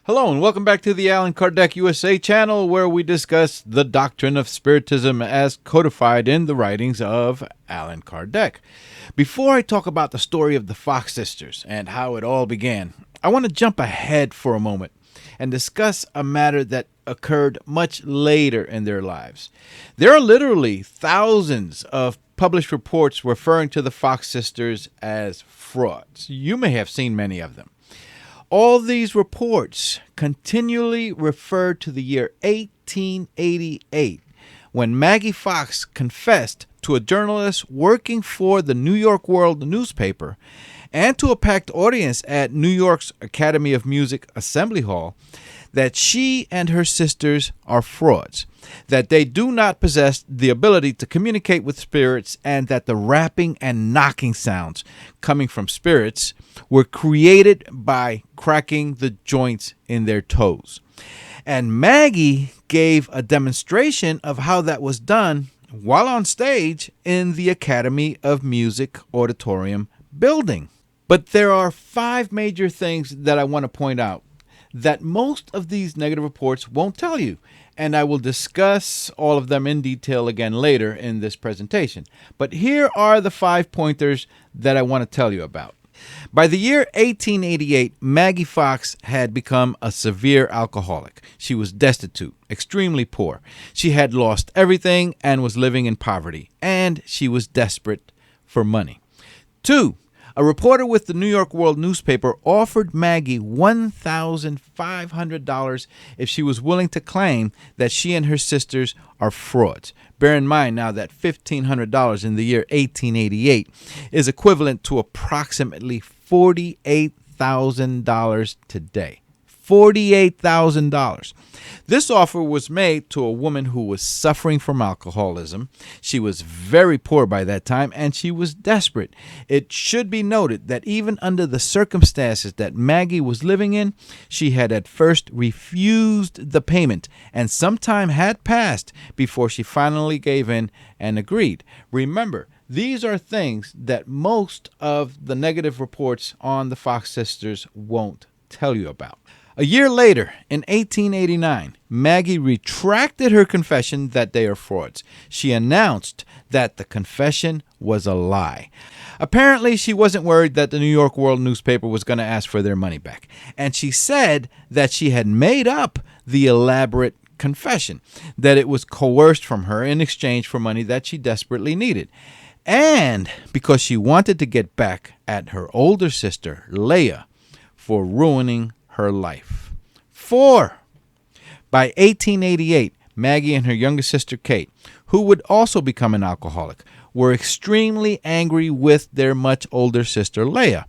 Hello and welcome back to the Allan Kardec USA channel, where we discuss the doctrine of Spiritism as codified in the writings of Allan Kardec. Before I talk about the story of the Fox sisters and how it all began, I want to jump ahead for a moment and discuss a matter that occurred much later in their lives. There are literally thousands of published reports referring to the Fox sisters as frauds. You may have seen many of them. All these reports continually refer to the year 1888, when Maggie Fox confessed to a journalist working for the New York World newspaper and to a packed audience at New York's Academy of Music Assembly Hall that she and her sisters are frauds, that they do not possess the ability to communicate with spirits, and that the rapping and knocking sounds coming from spirits were created by cracking the joints in their toes. And Maggie gave a demonstration of how that was done while on stage in the Academy of Music Auditorium building. But there are 5 major things that I want to point out that most of these negative reports won't tell you, and I will discuss all of them in detail again later in this presentation. But here are the 5 pointers that I want to tell you about. By the year 1888, Maggie Fox had become a severe alcoholic. She was destitute, extremely poor. She had lost everything and was living in poverty, and she was desperate for money. 2. A reporter with the New York World newspaper offered Maggie $1,500 if she was willing to claim that she and her sisters are frauds. Bear in mind now that $1,500 in the year 1888 is equivalent to approximately $48,000 today. $48,000. This offer was made to a woman who was suffering from alcoholism. She was very poor by that time, and she was desperate. It should be noted that even under the circumstances that Maggie was living in, she had at first refused the payment, and some time had passed before she finally gave in and agreed. Remember, these are things that most of the negative reports on the Fox sisters won't tell you about. A year later, in 1889, Maggie retracted her confession that they are frauds. She announced that the confession was a lie. Apparently, she wasn't worried that the New York World newspaper was going to ask for their money back. And she said that she had made up the elaborate confession, that it was coerced from her in exchange for money that she desperately needed. And because she wanted to get back at her older sister, Leah, for ruining her life. 4. By 1888, Maggie and her younger sister, Kate, who would also become an alcoholic, were extremely angry with their much older sister, Leah,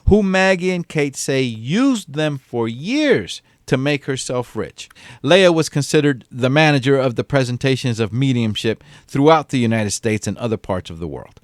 who Maggie and Kate say used them for years to make herself rich. Leah was considered the manager of the presentations of mediumship throughout the United States and other parts of the world.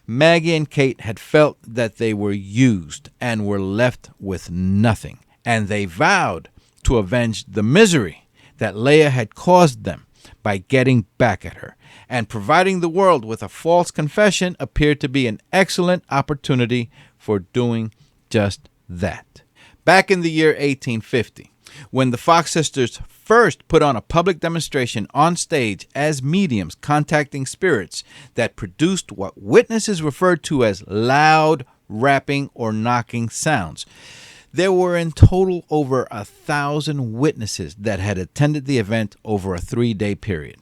Maggie and Kate had felt that they were used and were left with nothing, and they vowed to avenge the misery that Leah had caused them by getting back at her. And providing the world with a false confession appeared to be an excellent opportunity for doing just that. Back in the year 1850, when the Fox sisters first put on a public demonstration on stage as mediums contacting spirits that produced what witnesses referred to as loud, rapping, or knocking sounds, there were in total over 1,000 witnesses that had attended the event over a 3-day period,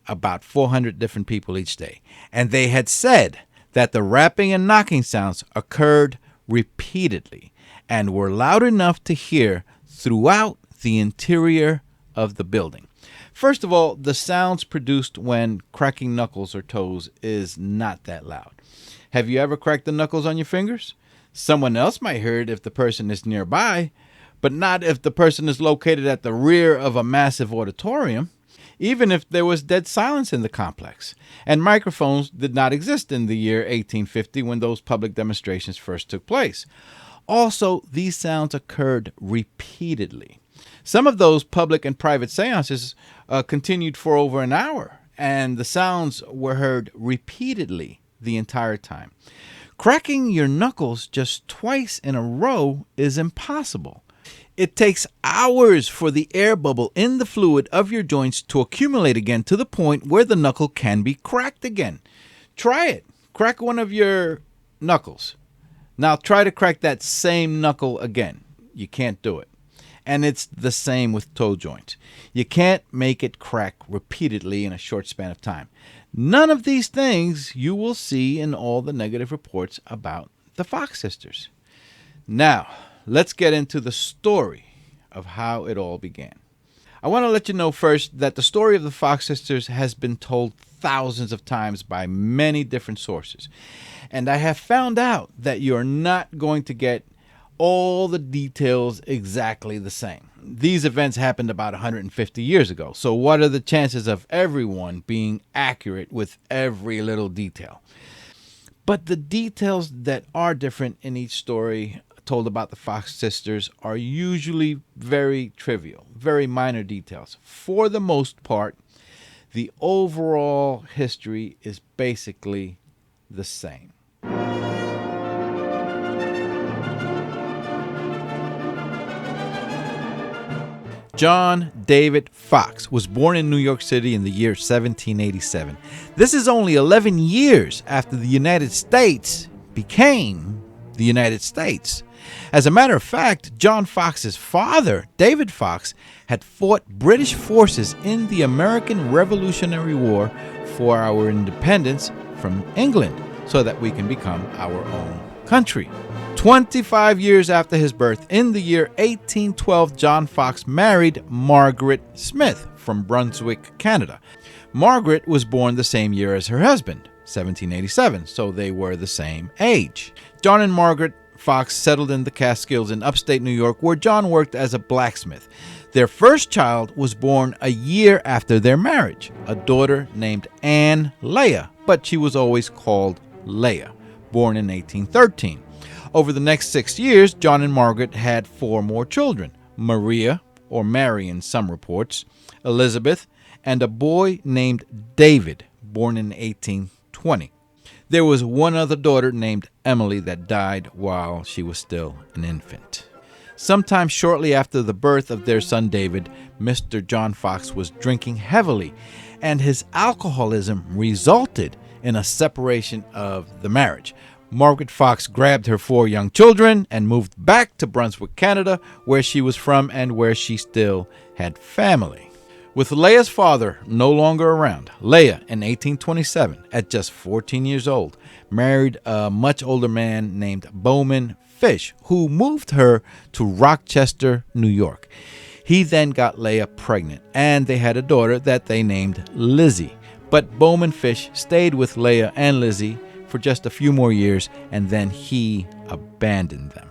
about 400 different people each day. And they had said that the rapping and knocking sounds occurred repeatedly and were loud enough to hear throughout the interior of the building. First of all, the sounds produced when cracking knuckles or toes is not that loud. Have you ever cracked the knuckles on your fingers? Someone else might hear it if the person is nearby, but not if the person is located at the rear of a massive auditorium, even if there was dead silence in the complex. And microphones did not exist in the year 1850 when those public demonstrations first took place. Also, these sounds occurred repeatedly. Some of those public and private seances continued for over an hour, and the sounds were heard repeatedly the entire time. Cracking your knuckles just twice in a row is impossible. It takes hours for the air bubble in the fluid of your joints to accumulate again to the point where the knuckle can be cracked again. Try it. Crack one of your knuckles. Now try to crack that same knuckle again. You can't do it. And it's the same with toe joints. You can't make it crack repeatedly in a short span of time. None of these things you will see in all the negative reports about the Fox sisters. Now, let's get into the story of how it all began. I want to let you know first that the story of the Fox sisters has been told thousands of times by many different sources. And I have found out that you're not going to get all the details exactly the same. These events happened about 150 years ago. So what are the chances of everyone being accurate with every little detail? But the details that are different in each story told about the Fox sisters are usually very trivial, very minor details. For the most part, the overall history is basically the same. John David Fox was born in New York City in the year 1787. This is only 11 years after the United States became the United States. As a matter of fact, John Fox's father, David Fox, had fought British forces in the American Revolutionary War for our independence from England so that we can become our own country. 25 years after his birth, in the year 1812, John Fox married Margaret Smith from Brunswick, Canada. Margaret was born the same year as her husband, 1787, so they were the same age. John and Margaret Fox settled in the Catskills in upstate New York, where John worked as a blacksmith. Their first child was born a year after their marriage, a daughter named Ann Leah, but she was always called Leah, born in 1813. Over the next 6 years, John and Margaret had 4 more children: Maria, or Mary in some reports, Elizabeth, and a boy named David, born in 1820. There was one other daughter named Emily that died while she was still an infant. Sometime shortly after the birth of their son David, Mr. John Fox was drinking heavily, and his alcoholism resulted in a separation of the marriage. Margaret Fox grabbed her 4 young children and moved back to Brunswick, Canada, where she was from and where she still had family. With Leah's father no longer around, Leah, in 1827, at just 14 years old, married a much older man named Bowman Fish, who moved her to Rochester, New York. He then got Leah pregnant, and they had a daughter that they named Lizzie. But Bowman Fish stayed with Leah and Lizzie for just a few more years, and then he abandoned them.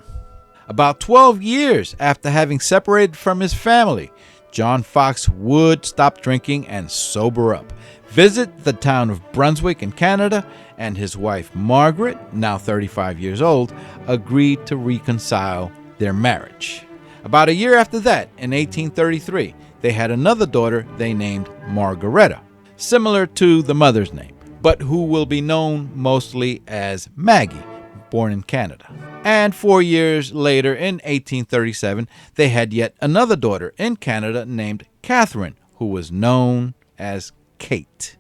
About 12 years after having separated from his family, John Fox would stop drinking and sober up, visit the town of Brunswick in Canada, and his wife Margaret, now 35 years old, agreed to reconcile their marriage. About a year after that, in 1833, they had another daughter they named Margaretta, similar to the mother's name, but who will be known mostly as Maggie, born in Canada. And 4 years later, in 1837, they had yet another daughter in Canada named Catherine, who was known as Kate.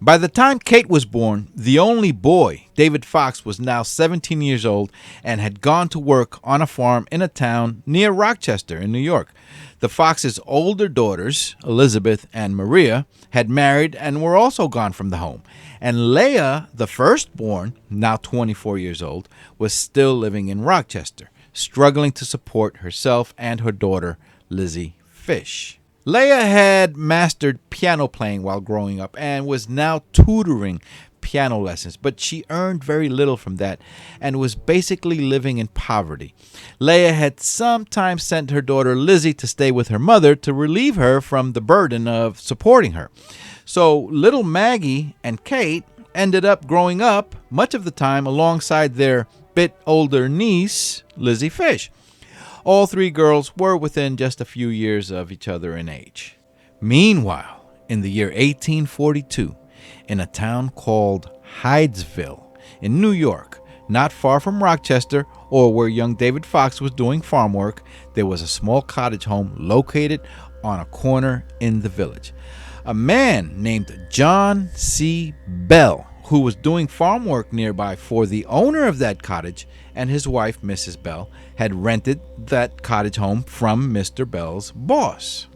By the time Kate was born, the only boy, David Fox, was now 17 years old and had gone to work on a farm in a town near Rochester in New York. The Foxes' older daughters, Elizabeth and Maria, had married and were also gone from the home. And Leah, the firstborn, now 24 years old, was still living in Rochester, struggling to support herself and her daughter, Lizzie Fish. Leah had mastered piano playing while growing up and was now tutoring piano lessons, but she earned very little from that and was basically living in poverty. Leah had sometimes sent her daughter Lizzie to stay with her mother to relieve her from the burden of supporting her. So little Maggie and Kate ended up growing up much of the time alongside their bit older niece, Lizzie Fish. All 3 girls were within just a few years of each other in age. Meanwhile, in the year 1842, in a town called Hydesville in New York, Not far from Rochester, or where young David Fox was doing farm work, there was a small cottage home located on a corner in the village. A man named John C. Bell, who was doing farm work nearby for the owner of that cottage, and his wife, Mrs. Bell, had rented that cottage home from Mr. Bell's boss.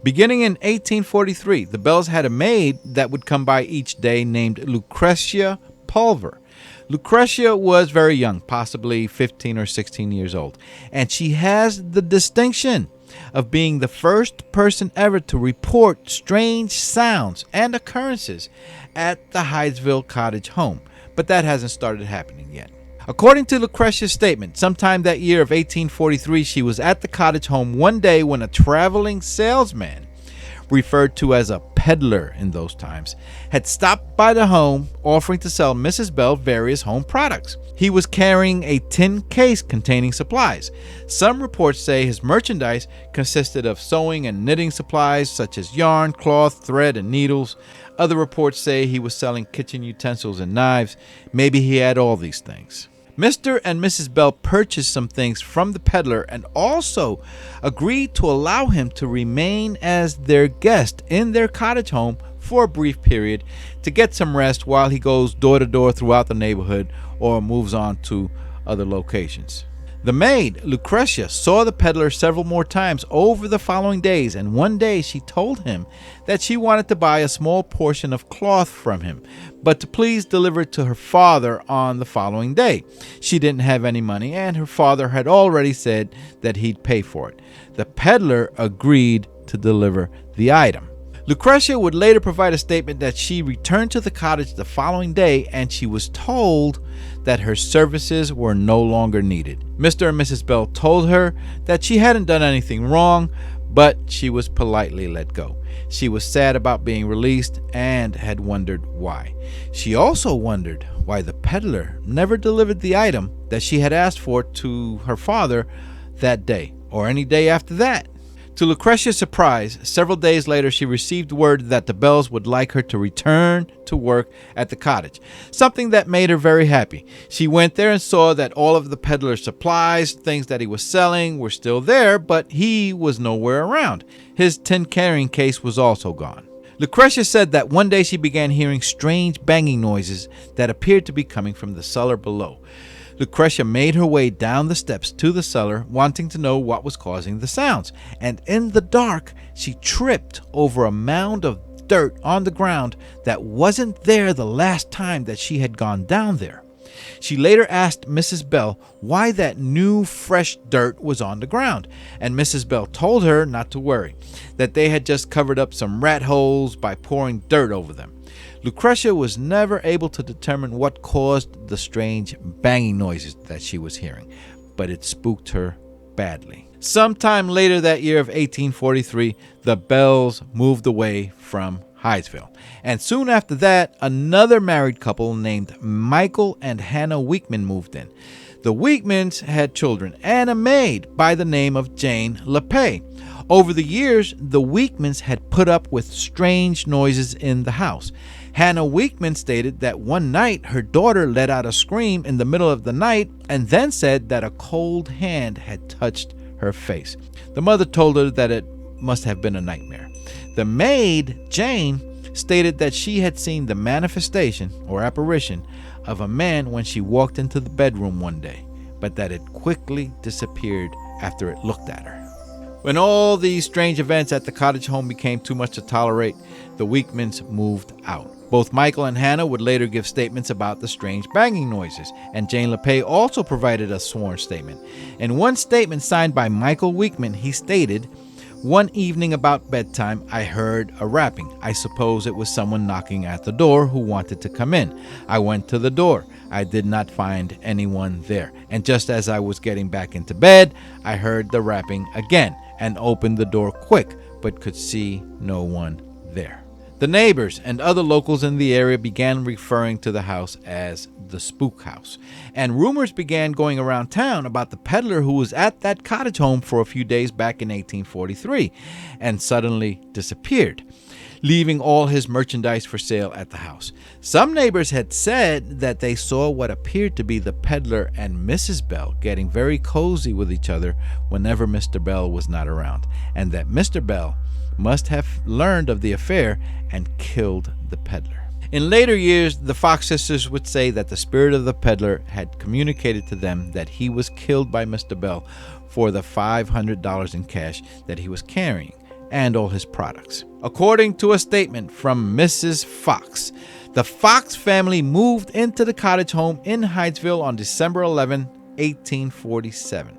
Beginning in 1843, the Bells had a maid that would come by each day named Lucretia Pulver. Lucretia was very young, possibly 15 or 16 years old, and she has the distinction of being the first person ever to report strange sounds and occurrences at the Hydesville cottage home, but that hasn't started happening yet. According to Lucretia's statement, sometime that year of 1843, she was at the cottage home one day when a traveling salesman, referred to as a peddler in those times, had stopped by the home offering to sell Mrs. Bell various home products. He was carrying a tin case containing supplies. Some reports say his merchandise consisted of sewing and knitting supplies such as yarn, cloth, thread, and needles. Other reports say he was selling kitchen utensils and knives. Maybe he had all these things. Mr. and Mrs. Bell purchased some things from the peddler and also agreed to allow him to remain as their guest in their cottage home for a brief period to get some rest while he goes door to door throughout the neighborhood or moves on to other locations. The maid, Lucretia, saw the peddler several more times over the following days, and one day she told him that she wanted to buy a small portion of cloth from him, but to please deliver it to her father on the following day. She didn't have any money, and her father had already said that he'd pay for it. The peddler agreed to deliver the item. Lucretia would later provide a statement that she returned to the cottage the following day and she was told that her services were no longer needed. Mr. and Mrs. Bell told her that she hadn't done anything wrong, but she was politely let go. She was sad about being released and had wondered why. She also wondered why the peddler never delivered the item that she had asked for to her father that day or any day after that. To Lucretia's surprise, several days later she received word that the Bells would like her to return to work at the cottage, something that made her very happy. She went there and saw that all of the peddler's supplies, things that he was selling, were still there, but he was nowhere around. His tin carrying case was also gone. Lucretia said that one day she began hearing strange banging noises that appeared to be coming from the cellar below. Lucretia made her way down the steps to the cellar, wanting to know what was causing the sounds. And in the dark, she tripped over a mound of dirt on the ground that wasn't there the last time that she had gone down there. She later asked Mrs. Bell why that new, fresh dirt was on the ground, and Mrs. Bell told her not to worry, that they had just covered up some rat holes by pouring dirt over them. Lucretia was never able to determine what caused the strange banging noises that she was hearing, but it spooked her badly. Sometime later that year of 1843, the Bells moved away from Hydesville. And soon after that, another married couple named Michael and Hannah Weekman moved in. The Weekmans had children and a maid by the name of Jane LePay. Over the years, the Weekmans had put up with strange noises in the house. Hannah Weekman stated that one night her daughter let out a scream in the middle of the night and then said that a cold hand had touched her face. The mother told her that it must have been a nightmare. The maid, Jane, stated that she had seen the manifestation or apparition of a man when she walked into the bedroom one day, but that it quickly disappeared after it looked at her. When all these strange events at the cottage home became too much to tolerate, the Weekmans moved out. Both Michael and Hannah would later give statements about the strange banging noises, and Jane LePay also provided a sworn statement. In one statement signed by Michael Weekman, he stated, "One evening about bedtime, I heard a rapping. I suppose it was someone knocking at the door who wanted to come in. I went to the door. I did not find anyone there. And just as I was getting back into bed, I heard the rapping again and opened the door quick, but could see no one there." The neighbors and other locals in the area began referring to the house as the Spook House, and rumors began going around town about the peddler who was at that cottage home for a few days back in 1843 and suddenly disappeared. leaving all his merchandise for sale at the house. Some neighbors had said that they saw what appeared to be the peddler and Mrs. Bell getting very cozy with each other whenever Mr. Bell was not around, and that Mr. Bell must have learned of the affair and killed the peddler. In later years, the Fox sisters would say that the spirit of the peddler had communicated to them that he was killed by Mr. Bell for the $500 in cash that he was carrying and all his products. According to a statement from Mrs. Fox, the Fox family moved into the cottage home in Hydesville on December 11, 1847.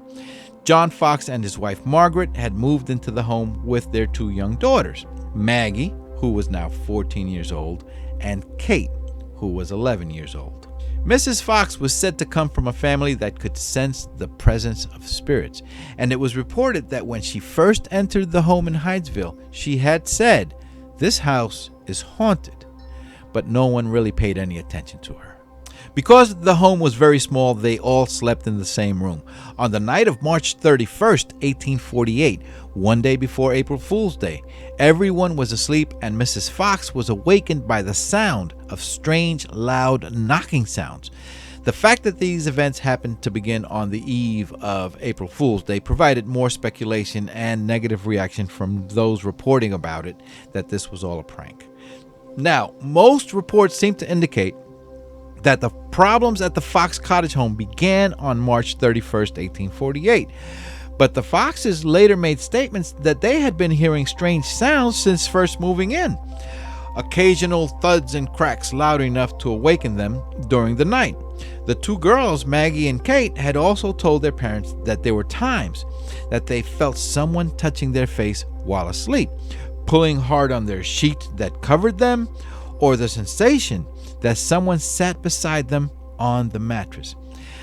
John Fox and his wife Margaret had moved into the home with their 2 young daughters, Maggie, who was now 14 years old, and Kate, who was 11 years old. Mrs. Fox was said to come from a family that could sense the presence of spirits, and it was reported that when she first entered the home in Hydesville, she had said, "This house is haunted," but no one really paid any attention to her. Because the home was very small, they all slept in the same room. On the night of March 31st, 1848, one day before April Fool's Day, everyone was asleep and Mrs. Fox was awakened by the sound of strange, loud knocking sounds. The fact that these events happened to begin on the eve of April Fool's Day provided more speculation and negative reaction from those reporting about it that this was all a prank. Now, most reports seem to indicate that the problems at the Fox cottage home began on March 31st, 1848. But the Foxes later made statements that they had been hearing strange sounds since first moving in. Occasional thuds and cracks loud enough to awaken them during the night. The 2 girls, Maggie and Kate, had also told their parents that there were times that they felt someone touching their face while asleep, pulling hard on their sheet that covered them, or the sensation that someone sat beside them on the mattress.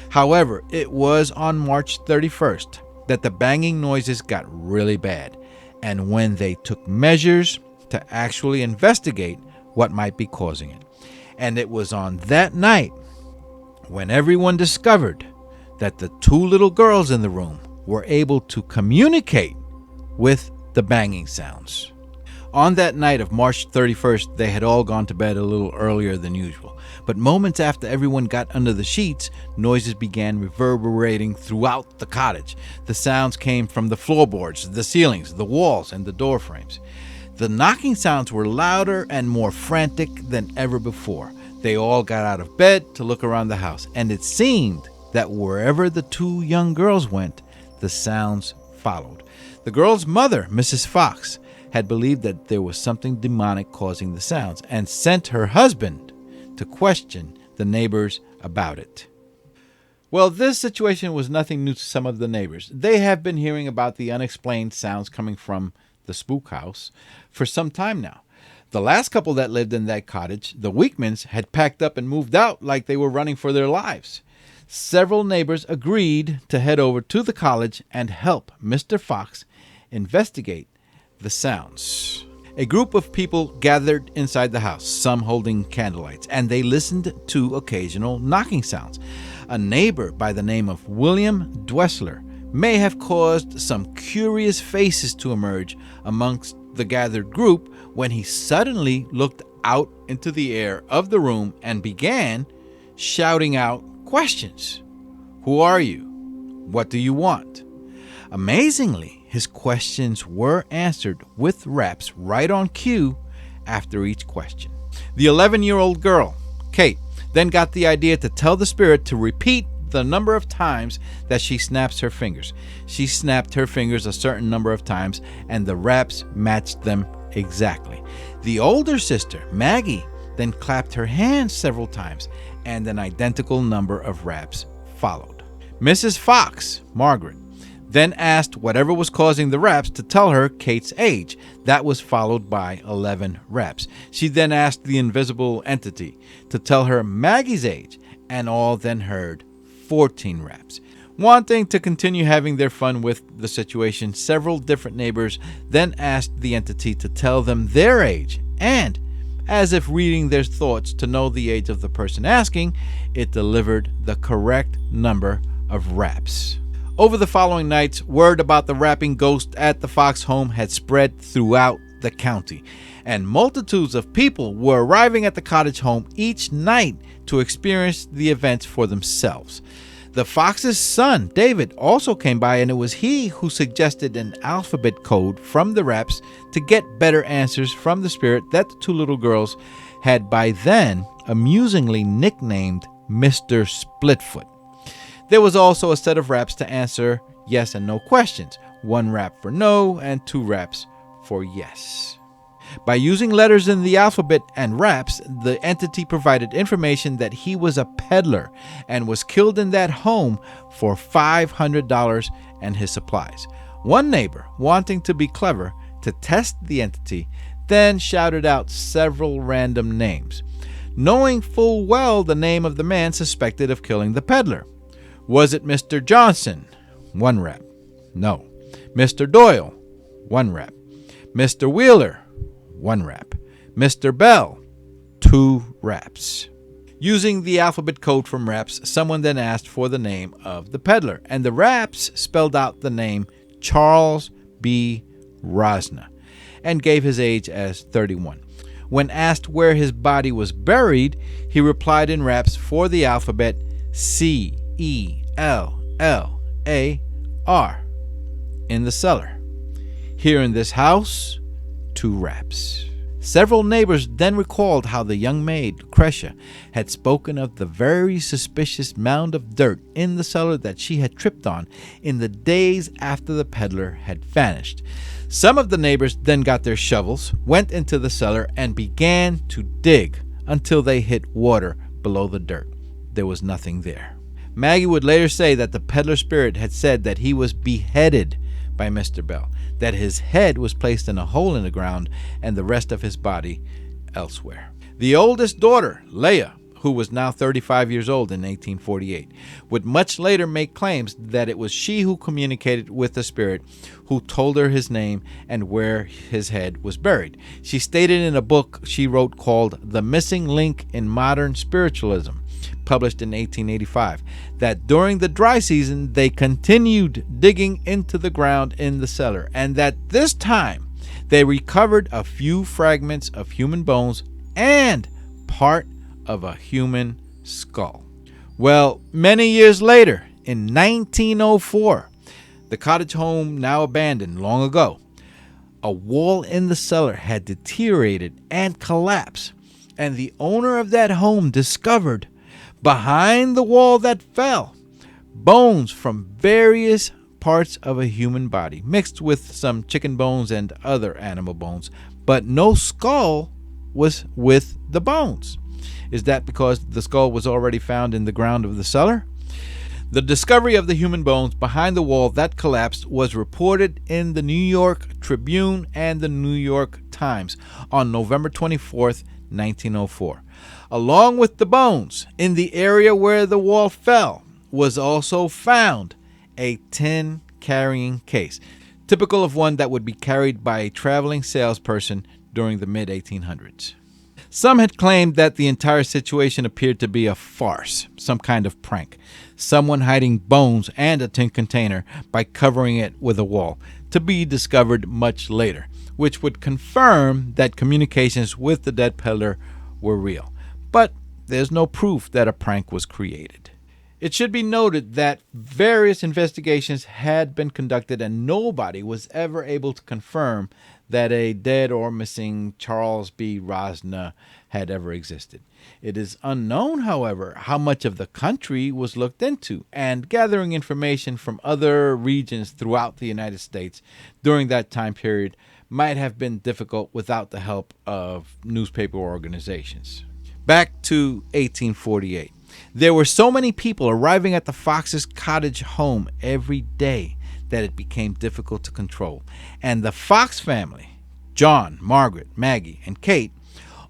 However, it was on March 31st that the banging noises got really bad, and when they took measures to actually investigate what might be causing it. And it was on that night when everyone discovered that the 2 little girls in the room were able to communicate with the banging sounds. On that night of March 31st, they had all gone to bed a little earlier than usual. But moments after everyone got under the sheets, noises began reverberating throughout the cottage. The sounds came from the floorboards, the ceilings, the walls, and the door frames. The knocking sounds were louder and more frantic than ever before. They all got out of bed to look around the house, and it seemed that wherever the 2 young girls went, the sounds followed. The girls' mother, Mrs. Fox, had believed that there was something demonic causing the sounds and sent her husband to question the neighbors about it. Well, this situation was nothing new to some of the neighbors. They have been hearing about the unexplained sounds coming from the spook house for some time now. The last couple that lived in that cottage, the Weekmans, had packed up and moved out like they were running for their lives. Several neighbors agreed to head over to the college and help Mr. Fox investigate the sounds. A group of people gathered inside the house, some holding candlelights, and they listened to occasional knocking sounds. A neighbor by the name of William Dwessler may have caused some curious faces to emerge amongst the gathered group when he suddenly looked out into the air of the room and began shouting out questions. "Who are you? What do you want?" Amazingly, his questions were answered with raps right on cue after each question. The 11-year-old girl, Kate, then got the idea to tell the spirit to repeat the number of times that she snaps her fingers. She snapped her fingers a certain number of times, and the raps matched them exactly. The older sister, Maggie, then clapped her hands several times, and an identical number of raps followed. Mrs. Fox, Margaret, then asked whatever was causing the raps to tell her Kate's age. That was followed by 11 raps. She then asked the invisible entity to tell her Maggie's age, and all then heard 14 raps. Wanting to continue having their fun with the situation, several different neighbors then asked the entity to tell them their age, and, as if reading their thoughts to know the age of the person asking, it delivered the correct number of raps. Over the following nights, word about the rapping ghost at the Fox home had spread throughout the county, and multitudes of people were arriving at the cottage home each night to experience the events for themselves. The fox's son, David, also came by, and it was he who suggested an alphabet code from the raps to get better answers from the spirit that the two little girls had by then amusingly nicknamed Mr. Splitfoot. There was also a set of raps to answer yes and no questions, 1 rap for no and 2 raps for yes. By using letters in the alphabet and raps, the entity provided information that he was a peddler and was killed in that home for $500 and his supplies. One neighbor, wanting to be clever, to test the entity, then shouted out several random names, knowing full well the name of the man suspected of killing the peddler. Was it Mr. Johnson? 1 rap. No. Mr. Doyle? 1 rap. Mr. Wheeler? 1 rap. Mr. Bell? 2 raps. Using the alphabet code from raps, someone then asked for the name of the peddler, and the raps spelled out the name Charles B. Rosna and gave his age as 31. When asked where his body was buried, he replied in raps for the alphabet C-E-L-L-A-R, in the cellar. Here in this house, 2 raps. Several neighbors then recalled how the young maid, Lucretia, had spoken of the very suspicious mound of dirt in the cellar that she had tripped on in the days after the peddler had vanished. Some of the neighbors then got their shovels, went into the cellar, and began to dig until they hit water below the dirt. There was nothing there. Maggie would later say that the peddler spirit had said that he was beheaded by Mr. Bell, that his head was placed in a hole in the ground and the rest of his body elsewhere. The oldest daughter, Leah, who was now 35 years old in 1848, would much later make claims that it was she who communicated with the spirit, who told her his name and where his head was buried. She stated in a book she wrote called The Missing Link in Modern Spiritualism, published in 1885, that during the dry season they continued digging into the ground in the cellar, and that this time they recovered a few fragments of human bones and part of a human skull. Well, many years later, in 1904, the cottage home now abandoned long ago, a wall in the cellar had deteriorated and collapsed, and the owner of that home discovered behind the wall that fell bones from various parts of a human body, mixed with some chicken bones and other animal bones, but no skull was with the bones. Is that because the skull was already found in the ground of the cellar? The discovery of the human bones behind the wall that collapsed was reported in the New York Tribune and the New York Times on November 24th, 1904. Along with the bones, in the area where the wall fell, was also found a tin carrying case, typical of one that would be carried by a traveling salesperson during the mid-1800s. Some had claimed that the entire situation appeared to be a farce, some kind of prank, someone hiding bones and a tin container by covering it with a wall, to be discovered much later, which would confirm that communications with the dead peddler were real. But there's no proof that a prank was created. It should be noted that various investigations had been conducted and nobody was ever able to confirm that a dead or missing Charles B. Rosna had ever existed. It is unknown, however, how much of the country was looked into, and gathering information from other regions throughout the United States during that time period might have been difficult without the help of newspaper organizations. Back to 1848. There were so many people arriving at the Fox's cottage home every day that it became difficult to control. And the Fox family, John, Margaret, Maggie, and Kate,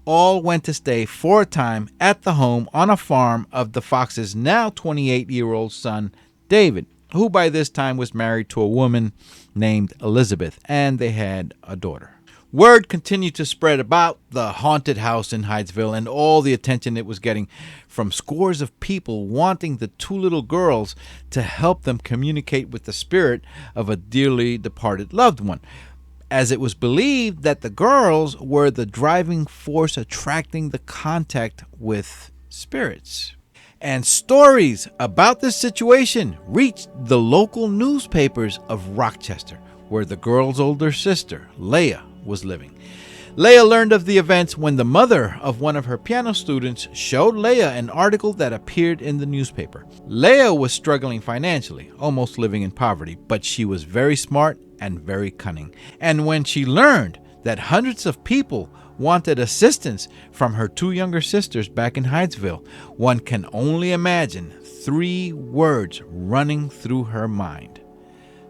all went to stay for a time at the home on a farm of the Fox's now 28-year-old son, David, who by this time was married to a woman named Elizabeth, and they had a daughter. Word continued to spread about the haunted house in Hydesville and all the attention it was getting from scores of people wanting the two little girls to help them communicate with the spirit of a dearly departed loved one. as it was believed that the girls were the driving force attracting the contact with spirits. And stories about this situation reached the local newspapers of Rochester, where the girl's older sister, Leah, was living. Leah learned of the events when the mother of one of her piano students showed Leah an article that appeared in the newspaper. Leah was struggling financially, almost living in poverty, but she was very smart and very cunning. And when she learned that hundreds of people wanted assistance from her two younger sisters back in Hydesville, one can only imagine 3 words running through her mind: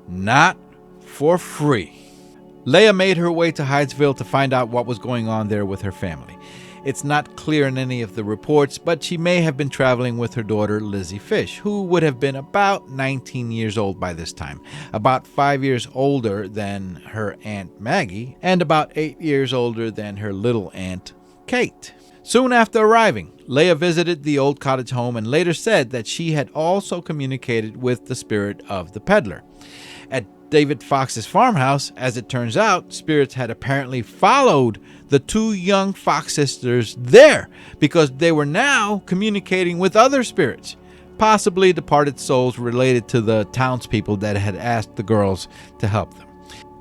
not for free. Leah made her way to Hydesville to find out what was going on there with her family. It's not clear in any of the reports, but she may have been traveling with her daughter Lizzie Fish, who would have been about 19 years old by this time, about 5 years older than her Aunt Maggie, and about 8 years older than her little aunt Kate. Soon after arriving, Leah visited the old cottage home and later said that she had also communicated with the spirit of the peddler. At David Fox's farmhouse, as it turns out, spirits had apparently followed the 2 young Fox sisters there because they were now communicating with other spirits, possibly departed souls related to the townspeople that had asked the girls to help them.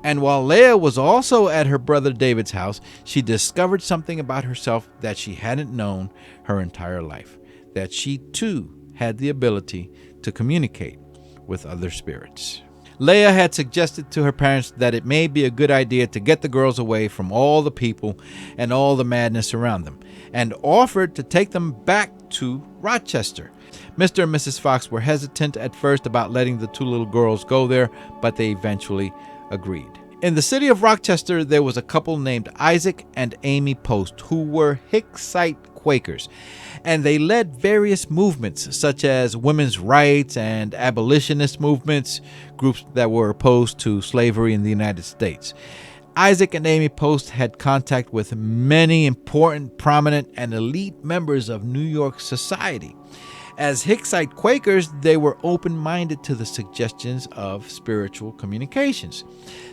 And while Leah was also at her brother David's house, she discovered something about herself that she hadn't known her entire life, that she too had the ability to communicate with other spirits. Leah had suggested to her parents that it may be a good idea to get the girls away from all the people and all the madness around them, and offered to take them back to Rochester. Mr. and Mrs. Fox were hesitant at first about letting the 2 little girls go there, but they eventually agreed. In the city of Rochester, there was a couple named Isaac and Amy Post who were Hicksite Quakers, and they led various movements such as women's rights and abolitionist movements, groups that were opposed to slavery in the United States. Isaac and Amy Post had contact with many important, prominent, and elite members of New York society. As Hicksite Quakers, they were open-minded to the suggestions of spiritual communications.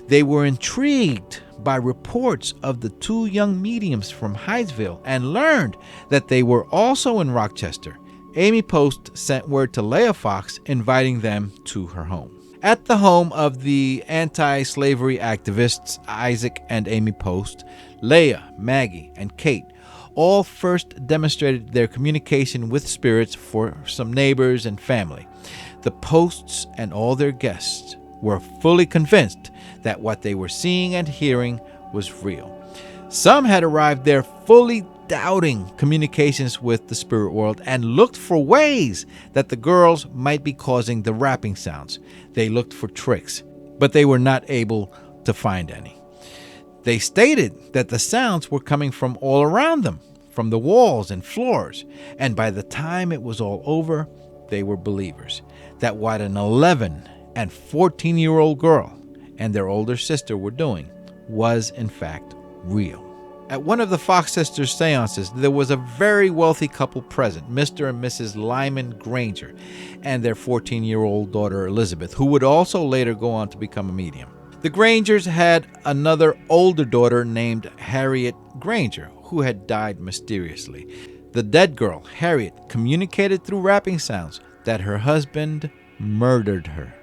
They were intrigued by reports of the 2 young mediums from Hydesville and learned that they were also in Rochester. Amy Post sent word to Leah Fox inviting them to her home. At the home of the anti-slavery activists Isaac and Amy Post, Leah, Maggie, and Kate all first demonstrated their communication with spirits for some neighbors and family. The Posts and all their guests were fully convinced that what they were seeing and hearing was real. Some had arrived there fully doubting communications with the spirit world and looked for ways that the girls might be causing the rapping sounds. They looked for tricks, but they were not able to find any. They stated that the sounds were coming from all around them, from the walls and floors, and by the time it was all over, they were believers that what an 11 and 14-year-old girl and their older sister were doing was in fact real. At one of the Fox sisters' seances, there was a very wealthy couple present, Mr. and Mrs. Lyman Granger, and their 14-year-old daughter Elizabeth, who would also later go on to become a medium. The Grangers had another older daughter named Harriet Granger, who had died mysteriously. The dead girl, Harriet, communicated through rapping sounds that her husband murdered her.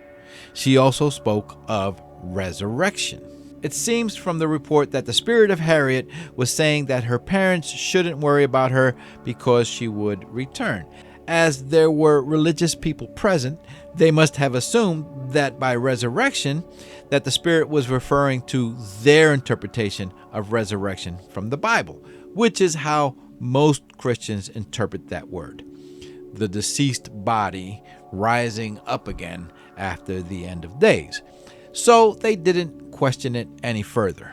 She also spoke of resurrection. It seems from the report that the spirit of Harriet was saying that her parents shouldn't worry about her because she would return. As there were religious people present, they must have assumed that by resurrection, that the spirit was referring to their interpretation of resurrection from the Bible, which is how most Christians interpret that word. The deceased body rising up again after the end of days. So they didn't question it any further.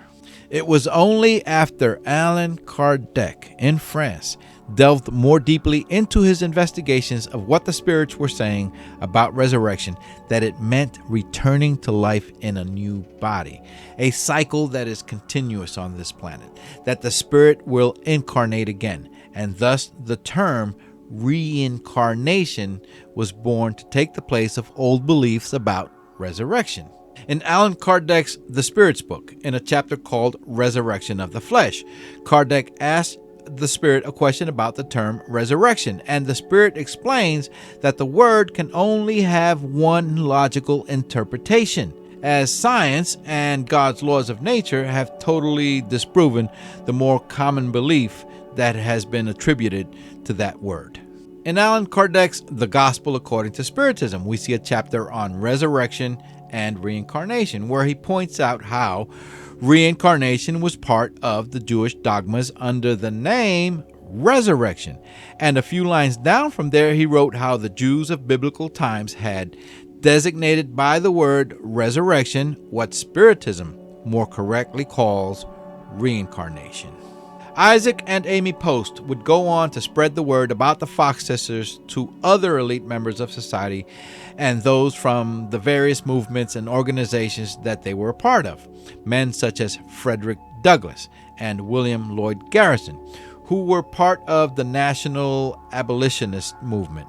It was only after Allan Kardec in France delved more deeply into his investigations of what the spirits were saying about resurrection that it meant returning to life in a new body, a cycle that is continuous on this planet, that the spirit will incarnate again, and thus the term reincarnation was born to take the place of old beliefs about resurrection. In Allan Kardec's The Spirit's book, in a chapter called Resurrection of the Flesh, Kardec asks the Spirit a question about the term resurrection, and the Spirit explains that the word can only have one logical interpretation, as science and God's laws of nature have totally disproven the more common belief that has been attributed to that word. In Allan Kardec's The Gospel According to Spiritism, we see a chapter on resurrection and reincarnation, where he points out how reincarnation was part of the Jewish dogmas under the name resurrection. And a few lines down from there, he wrote how the Jews of biblical times had designated by the word resurrection what Spiritism more correctly calls reincarnation. Isaac and Amy Post would go on to spread the word about the Fox sisters to other elite members of society and those from the various movements and organizations that they were a part of. Men such as Frederick Douglass and William Lloyd Garrison, who were part of the National Abolitionist movement.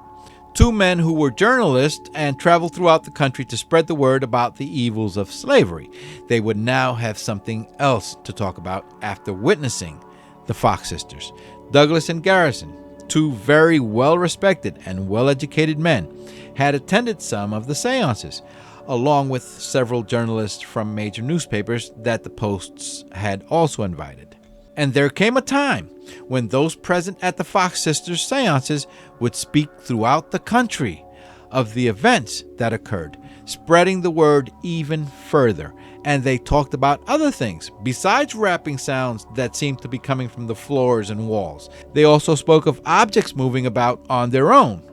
Two men who were journalists and traveled throughout the country to spread the word about the evils of slavery. They would now have something else to talk about after witnessing the Fox sisters. Douglass and Garrison, two very well-respected and well-educated men, had attended some of the seances, along with several journalists from major newspapers that the Posts had also invited. And there came a time when those present at the Fox sisters' seances would speak throughout the country of the events that occurred, spreading the word even further. And they talked about other things besides rapping sounds that seemed to be coming from the floors and walls. They also spoke of objects moving about on their own,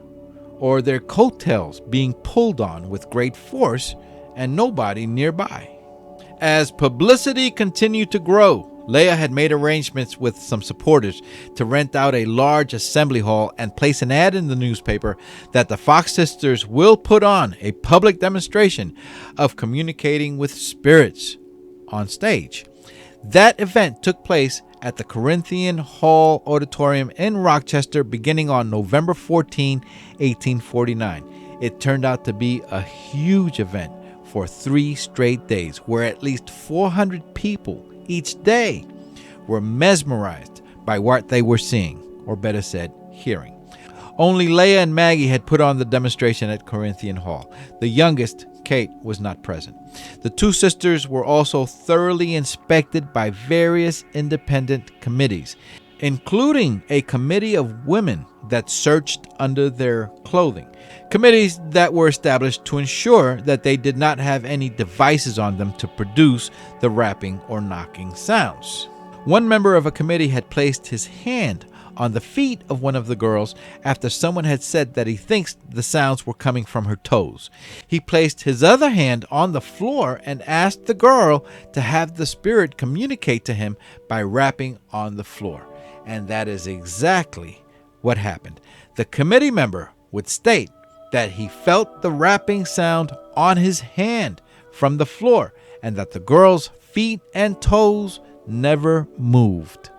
or their coattails being pulled on with great force and nobody nearby. As publicity continued to grow, Leah had made arrangements with some supporters to rent out a large assembly hall and place an ad in the newspaper that the Fox sisters will put on a public demonstration of communicating with spirits on stage. That event took place at the Corinthian Hall Auditorium in Rochester beginning on November 14, 1849. It turned out to be a huge event for 3 straight days, where at least 400 people each day were mesmerized by what they were seeing, or better said, hearing. Only Leah and Maggie had put on the demonstration at Corinthian Hall. The youngest, Kate, was not present. The two sisters were also thoroughly inspected by various independent committees, including a committee of women that searched under their clothing. Committees that were established to ensure that they did not have any devices on them to produce the rapping or knocking sounds. One member of a committee had placed his hand on the feet of one of the girls after someone had said that he thinks the sounds were coming from her toes. He placed his other hand on the floor and asked the girl to have the spirit communicate to him by rapping on the floor. And that is exactly what happened. The committee member would state that he felt the rapping sound on his hand from the floor and that the girl's feet and toes never moved.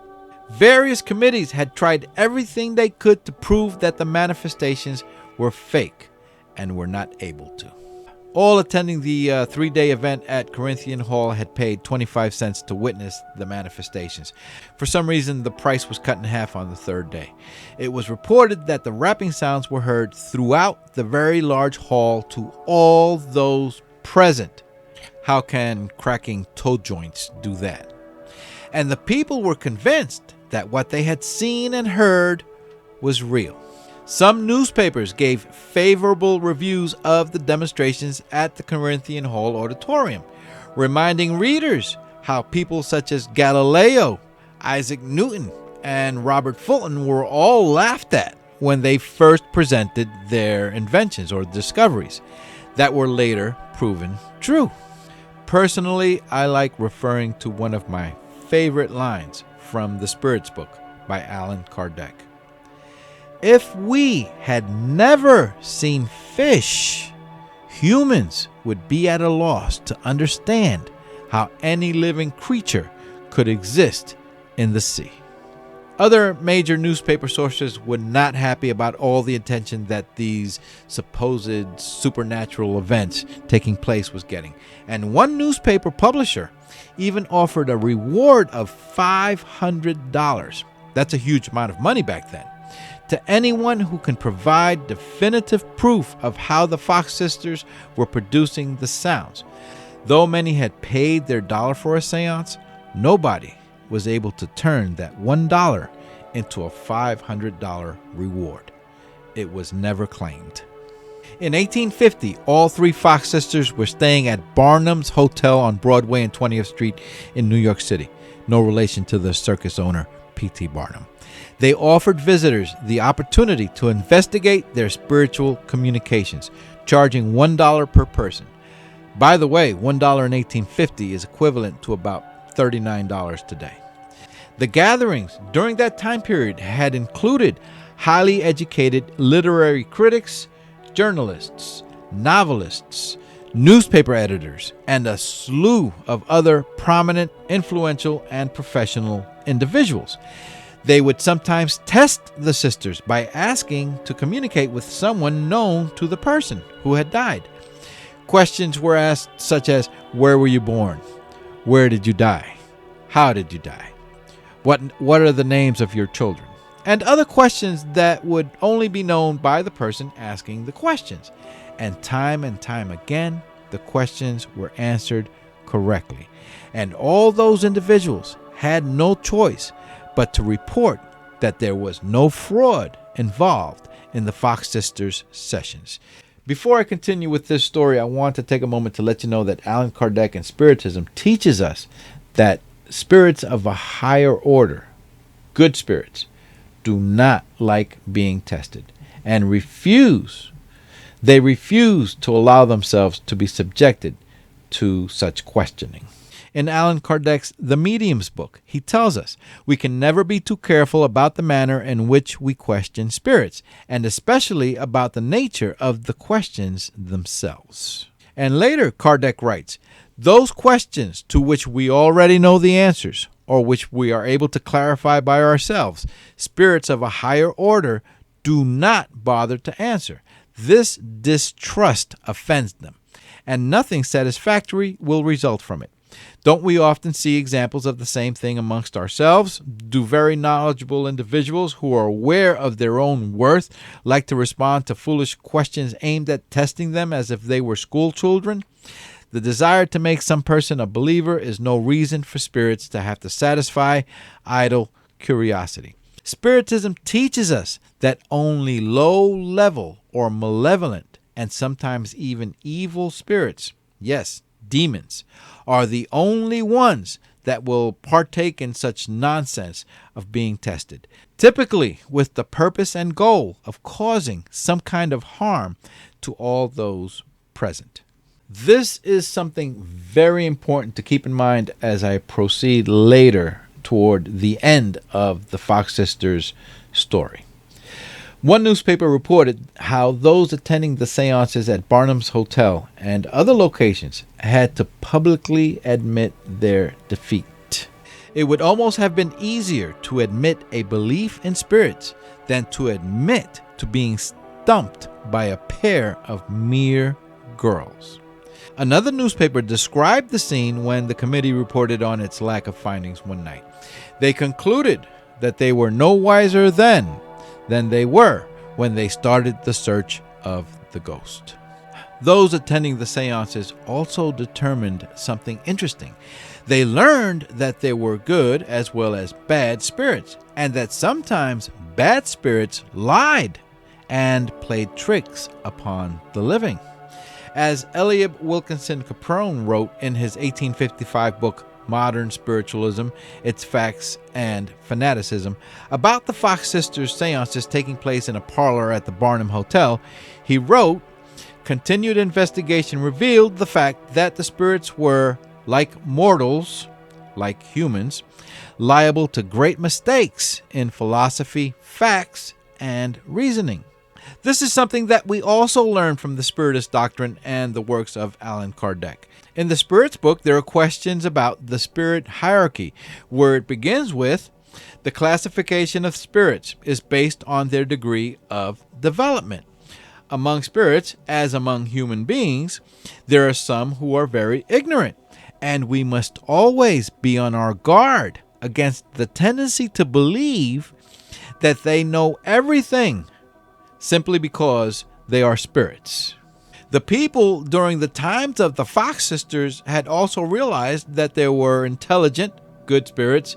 Various committees had tried everything they could to prove that the manifestations were fake and were not able to. All attending the 3-day event at Corinthian Hall had paid 25 cents to witness the manifestations. For some reason, the price was cut in half on the 3rd day. It was reported that the rapping sounds were heard throughout the very large hall to all those present. How can cracking toe joints do that? And the people were convinced that what they had seen and heard was real. Some newspapers gave favorable reviews of the demonstrations at the Corinthian Hall Auditorium, reminding readers how people such as Galileo, Isaac Newton, and Robert Fulton were all laughed at when they first presented their inventions or discoveries that were later proven true. Personally, I like referring to one of my favorite lines from the Spirit's book by Allan Kardec. If we had never seen fish, humans would be at a loss to understand how any living creature could exist in the sea. Other major newspaper sources were not happy about all the attention that these supposed supernatural events taking place was getting. And one newspaper publisher even offered a reward of $500. That's a huge amount of money back then, to anyone who can provide definitive proof of how the Fox sisters were producing the sounds. Though many had paid their dollar for a seance, nobody was able to turn that $1 into a $500 reward. It was never claimed. In 1850, all three Fox sisters were staying at Barnum's Hotel on Broadway and 20th Street in New York City. No relation to the circus owner, P.T. Barnum. They offered visitors the opportunity to investigate their spiritual communications, charging $1 per person. By the way, $1 in 1850 is equivalent to about $39 today. The gatherings during that time period had included highly educated literary critics, journalists, novelists, newspaper editors, and a slew of other prominent, influential, and professional individuals. They would sometimes test the sisters by asking to communicate with someone known to the person who had died. Questions were asked such as, where were you born? Where did you die? How did you die? What are the names of your children? And other questions that would only be known by the person asking the questions. And time again, the questions were answered correctly. And all those individuals had no choice but to report that there was no fraud involved in the Fox sisters' sessions. Before I continue with this story, I want to take a moment to let you know that Allan Kardec and Spiritism teaches us that spirits of a higher order, good spirits, do not like being tested and refuse to allow themselves to be subjected to such questioning. In Allan Kardec's The Medium's book, he tells us we can never be too careful about the manner in which we question spirits, and especially about the nature of the questions themselves. And later, Kardec writes, those questions to which we already know the answers, or which we are able to clarify by ourselves, spirits of a higher order do not bother to answer. This distrust offends them, and nothing satisfactory will result from it. Don't we often see examples of the same thing amongst ourselves? Do very knowledgeable individuals who are aware of their own worth like to respond to foolish questions aimed at testing them as if they were school children? The desire to make some person a believer is no reason for spirits to have to satisfy idle curiosity. Spiritism teaches us that only low-level or malevolent and sometimes even evil spirits, yes, demons, are the only ones that will partake in such nonsense of being tested, typically with the purpose and goal of causing some kind of harm to all those present. This is something very important to keep in mind as I proceed later toward the end of the Fox sisters' story. One newspaper reported how those attending the seances at Barnum's Hotel and other locations had to publicly admit their defeat. It would almost have been easier to admit a belief in spirits than to admit to being stumped by a pair of mere girls. Another newspaper described the scene when the committee reported on its lack of findings one night. They concluded that they were no wiser then than they were when they started the search of the ghost. Those attending the seances also determined something interesting. They learned that there were good as well as bad spirits, and that sometimes bad spirits lied and played tricks upon the living. As Eliab Wilkinson Caprone wrote in his 1855 book, Modern Spiritualism, Its Facts and Fanaticism, about the Fox sisters' seances taking place in a parlor at the Barnum Hotel, he wrote, continued investigation revealed the fact that the spirits were, like mortals, like humans, liable to great mistakes in philosophy, facts, and reasoning. This is something that we also learn from the Spiritist Doctrine and the works of Allan Kardec. In the Spirit's book, there are questions about the spirit hierarchy, where it begins with, The classification of spirits is based on their degree of development. Among spirits, as among human beings, there are some who are very ignorant, and we must always be on our guard against the tendency to believe that they know everything simply because they are spirits. The people during the times of the Fox sisters had also realized that there were intelligent, good spirits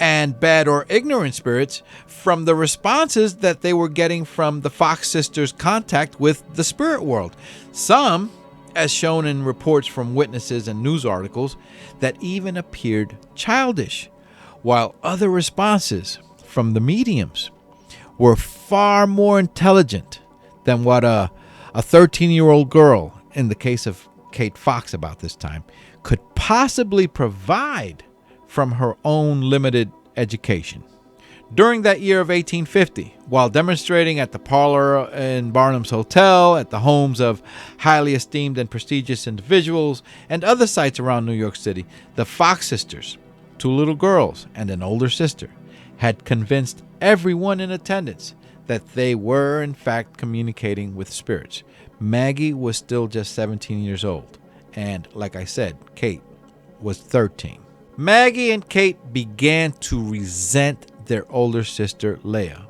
and bad or ignorant spirits from the responses that they were getting from the Fox sisters' contact with the spirit world. Some, as shown in reports from witnesses and news articles, that even appeared childish, while other responses from the mediums were far more intelligent than what a 13-year-old girl, in the case of Kate Fox about this time, could possibly provide from her own limited education. During that year of 1850, while demonstrating at the parlor in Barnum's Hotel, at the homes of highly esteemed and prestigious individuals, and other sites around New York City, the Fox sisters, 2 little girls and an older sister, had convinced everyone in attendance that they were in fact communicating with spirits. Maggie was still just 17 years old, and like I said, Kate was 13. Maggie and Kate began to resent their older sister, Leah,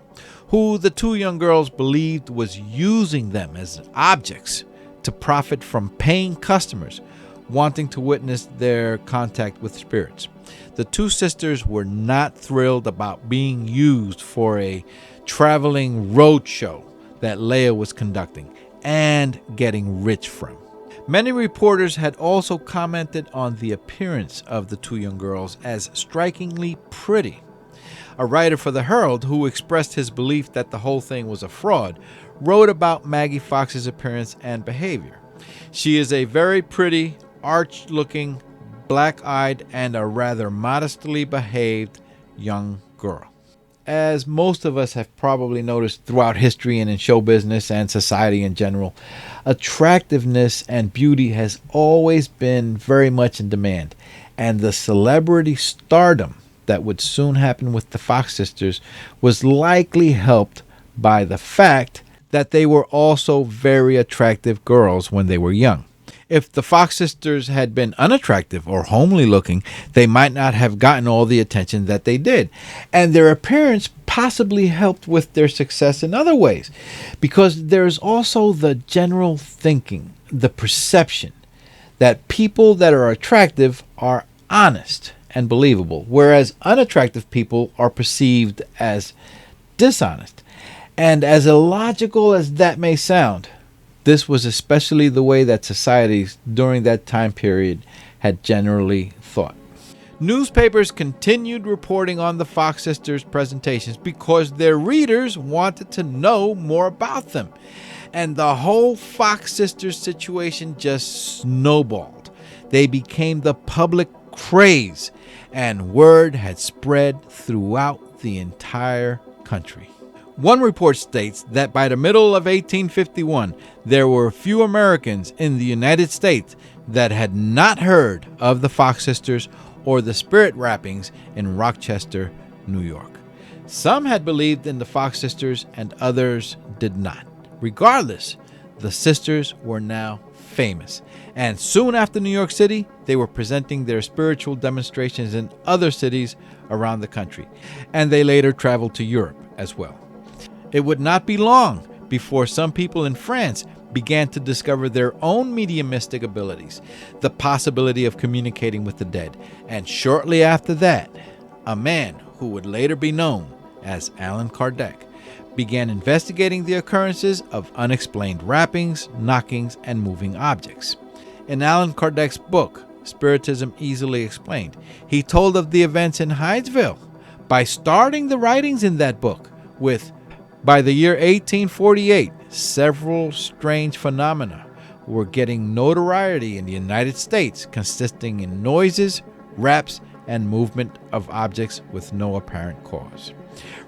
who the 2 young girls believed was using them as objects to profit from paying customers wanting to witness their contact with spirits. The 2 sisters were not thrilled about being used for a traveling road show that Leah was conducting and getting rich from. Many reporters had also commented on the appearance of the 2 young girls as strikingly pretty. A writer for the Herald, who expressed his belief that the whole thing was a fraud, wrote about Maggie Fox's appearance and behavior. She is a very pretty, arch-looking, black-eyed, and a rather modestly behaved young girl. As most of us have probably noticed throughout history and in show business and society in general, attractiveness and beauty has always been very much in demand, and the celebrity stardom that would soon happen with the Fox sisters was likely helped by the fact that they were also very attractive girls when they were young. If the Fox sisters had been unattractive or homely looking, they might not have gotten all the attention that they did. And their appearance possibly helped with their success in other ways, because there's also the general thinking, the perception, that people that are attractive are honest and believable, whereas unattractive people are perceived as dishonest. And as illogical as that may sound, this was especially the way that societies during that time period had generally thought. Newspapers continued reporting on the Fox sisters' presentations because their readers wanted to know more about them. And the whole Fox sisters situation just snowballed. They became the public craze, and word had spread throughout the entire country. One report states that by the middle of 1851, there were few Americans in the United States that had not heard of the Fox sisters or the spirit rappings in Rochester, New York. Some had believed in the Fox sisters and others did not. Regardless, the sisters were now famous, and soon after New York City, they were presenting their spiritual demonstrations in other cities around the country, and they later traveled to Europe as well. It would not be long before some people in France began to discover their own mediumistic abilities, the possibility of communicating with the dead, and shortly after that, a man who would later be known as Allan Kardec began investigating the occurrences of unexplained rappings, knockings, and moving objects. In Allan Kardec's book, Spiritism Easily Explained, he told of the events in Hydesville by starting the writings in that book with, by the year 1848, several strange phenomena were getting notoriety in the United States, consisting in noises, raps, and movement of objects with no apparent cause.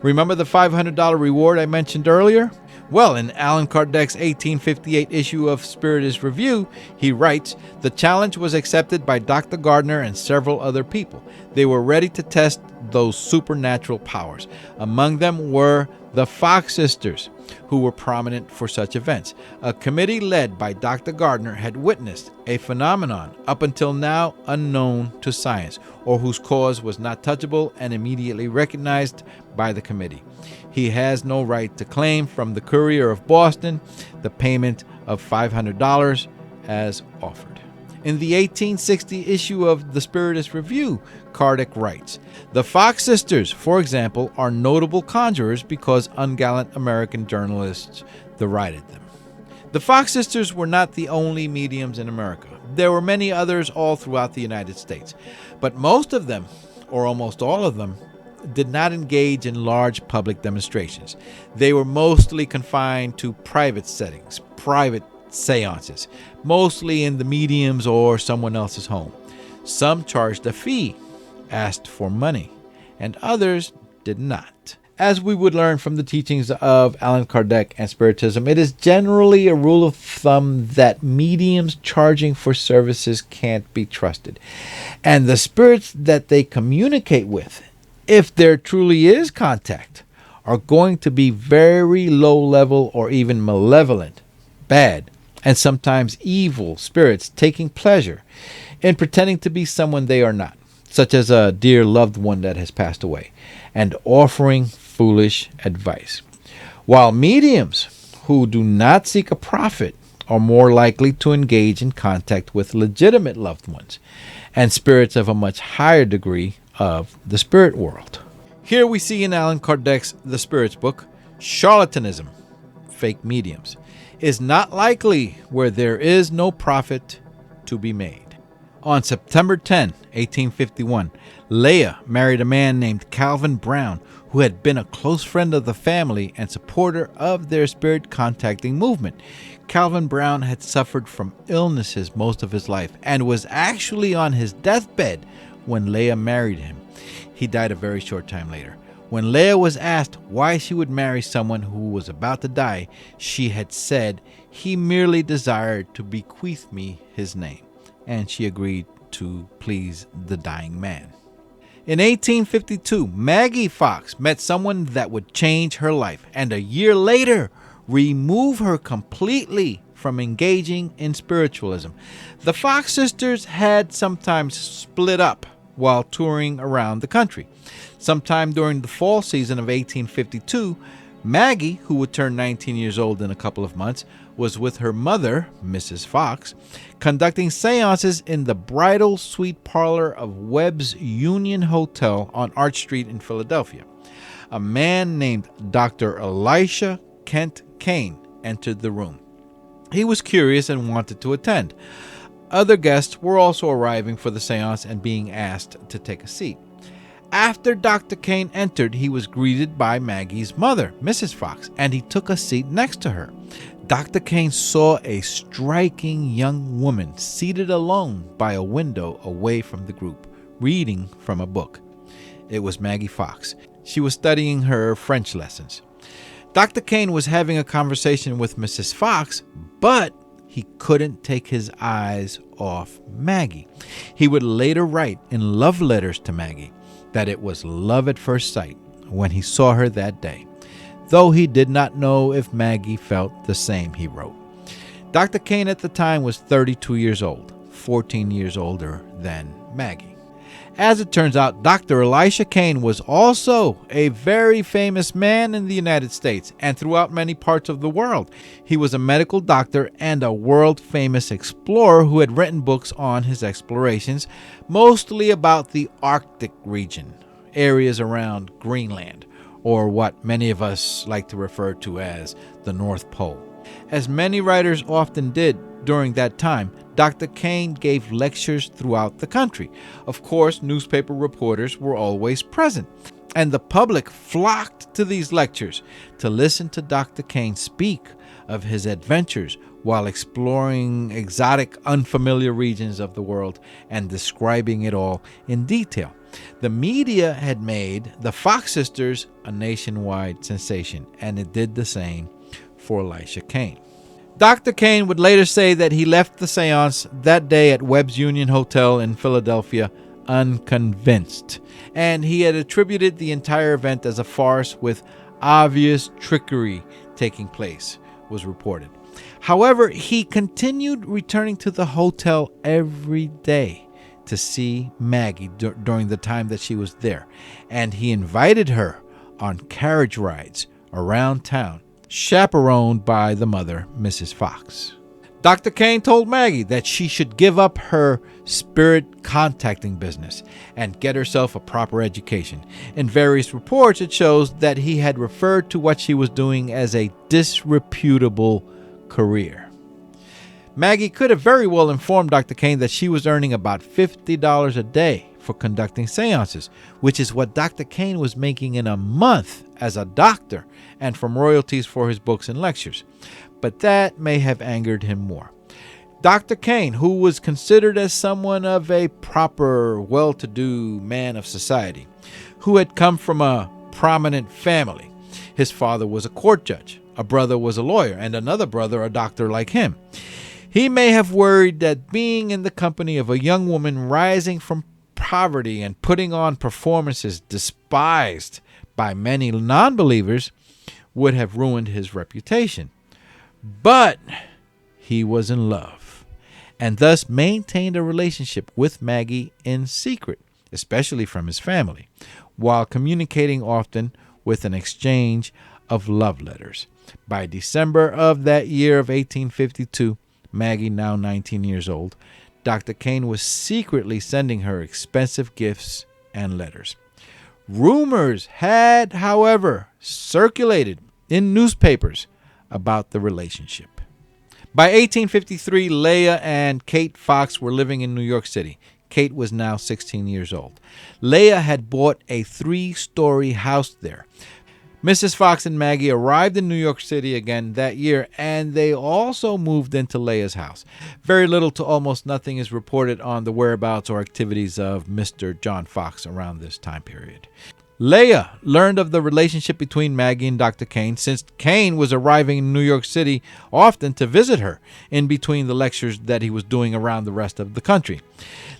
Remember the $500 reward I mentioned earlier? Well, in Allan Kardec's 1858 issue of Spiritist Review, he writes, "The challenge was accepted by Dr. Gardner and several other people. They were ready to test those supernatural powers. Among them were the Fox sisters, who were prominent for such events. A committee led by Dr. Gardner had witnessed a phenomenon up until now unknown to science, or whose cause was not touchable and immediately recognized by the committee. He has no right to claim from the Courier of Boston the payment of $500 as offered." In the 1860 issue of the Spiritist Review, Kardec writes, "The Fox sisters, for example, are notable conjurers because ungallant American journalists derided them." The Fox sisters were not the only mediums in America. There were many others all throughout the United States, but most of them, or almost all of them, did not engage in large public demonstrations. They were mostly confined to private settings, private seances, mostly in the medium's or someone else's home. Some charged a fee, asked for money, and others did not. As we would learn from the teachings of Allan Kardec and Spiritism, it is generally a rule of thumb that mediums charging for services can't be trusted. And the spirits that they communicate with, if there truly is contact, are going to be very low level or even malevolent, bad, and sometimes evil spirits taking pleasure in pretending to be someone they are not, such as a dear loved one that has passed away, and offering foolish advice. While mediums who do not seek a profit are more likely to engage in contact with legitimate loved ones and spirits of a much higher degree of the spirit world. Here we see in Allan Kardec's The Spirits book, charlatanism, fake mediums, is not likely where there is no profit to be made. On September 10, 1851, Leah married a man named Calvin Brown, who had been a close friend of the family and supporter of their spirit contacting movement. Calvin Brown had suffered from illnesses most of his life and was actually on his deathbed when Leah married him. He died a very short time later. When Leah was asked why she would marry someone who was about to die, she had said, "He merely desired to bequeath me his name," and she agreed to please the dying man. In 1852, Maggie Fox met someone that would change her life, and a year later, remove her completely from engaging in spiritualism. The Fox sisters had sometimes split up while touring around the country. Sometime during the fall season of 1852, Maggie, who would turn 19 years old in a couple of months, was with her mother, Mrs. Fox, conducting seances in the bridal suite parlor of Webb's Union Hotel on Arch Street in Philadelphia. A man named Dr. Elisha Kent Kane entered the room. He was curious and wanted to attend. Other guests were also arriving for the seance and being asked to take a seat. After Dr. Kane entered, he was greeted by Maggie's mother, Mrs. Fox, and he took a seat next to her. Dr. Kane saw a striking young woman seated alone by a window away from the group, reading from a book. It was Maggie Fox. She was studying her French lessons. Dr. Kane was having a conversation with Mrs. Fox, but he couldn't take his eyes off Maggie. He would later write in love letters to Maggie that it was love at first sight when he saw her that day, though he did not know if Maggie felt the same, he wrote. Dr. Kane at the time was 32 years old, 14 years older than Maggie. As it turns out, Dr. Elisha Kane was also a very famous man in the United States and throughout many parts of the world. He was a medical doctor and a world-famous explorer who had written books on his explorations, mostly about the Arctic region, areas around Greenland, or what many of us like to refer to as the North Pole. As many writers often did during that time, Dr. Kane gave lectures throughout the country. Of course, newspaper reporters were always present, and the public flocked to these lectures to listen to Dr. Kane speak of his adventures while exploring exotic, unfamiliar regions of the world and describing it all in detail. The media had made the Fox sisters a nationwide sensation, and it did the same for Elisha Kane. Dr. Kane would later say that he left the seance that day at Webb's Union Hotel in Philadelphia unconvinced, and he had attributed the entire event as a farce with obvious trickery taking place, was reported. However, he continued returning to the hotel every day to see Maggie during the time that she was there, and he invited her on carriage rides around town, chaperoned by the mother, Mrs. Fox. Dr. Kane told Maggie that she should give up her spirit contacting business and get herself a proper education. In various reports, it shows that he had referred to what she was doing as a disreputable career. Maggie could have very well informed Dr. Kane that she was earning about $50 a day for conducting seances, which is what Dr. Kane was making in a month as a doctor and from royalties for his books and lectures. But that may have angered him more. Dr. Kane, who was considered as someone of a proper, well-to-do man of society, who had come from a prominent family. His father was a court judge, a brother was a lawyer, and another brother a doctor like him. He may have worried that being in the company of a young woman rising from poverty and putting on performances despised by many non-believers would have ruined his reputation. But he was in love, and thus maintained a relationship with Maggie in secret, especially from his family, while communicating often with an exchange of love letters. By December of that year of 1852, Maggie, now 19 years old, Dr. Kane was secretly sending her expensive gifts and letters. Rumors had, however, circulated in newspapers about the relationship. By 1853, Leah and Kate Fox were living in New York City. Kate was now 16 years old. Leah had bought a 3-story house there. Mrs. Fox and Maggie arrived in New York City again that year, and they also moved into Leah's house. Very little to almost nothing is reported on the whereabouts or activities of Mr. John Fox around this time period. Leah learned of the relationship between Maggie and Dr. Kane since Kane was arriving in New York City often to visit her in between the lectures that he was doing around the rest of the country.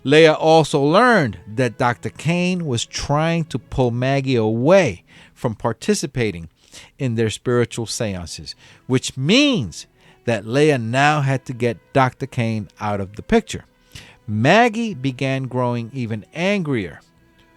Leah also learned that Dr. Kane was trying to pull Maggie away from participating in their spiritual seances, which means that Leah now had to get Dr. Kane out of the picture. Maggie began growing even angrier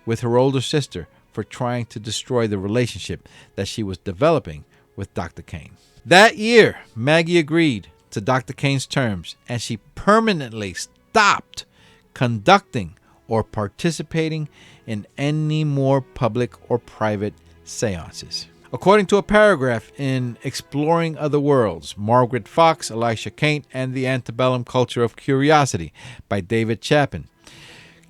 with her older sister for trying to destroy the relationship that she was developing with Dr. Kane. That year, Maggie agreed to Dr. Kane's terms, and she permanently stopped conducting or participating in any more public or private seances. According to a paragraph in Exploring Other Worlds, Margaret Fox, Elisha Kane, and the Antebellum Culture of Curiosity by David Chapin,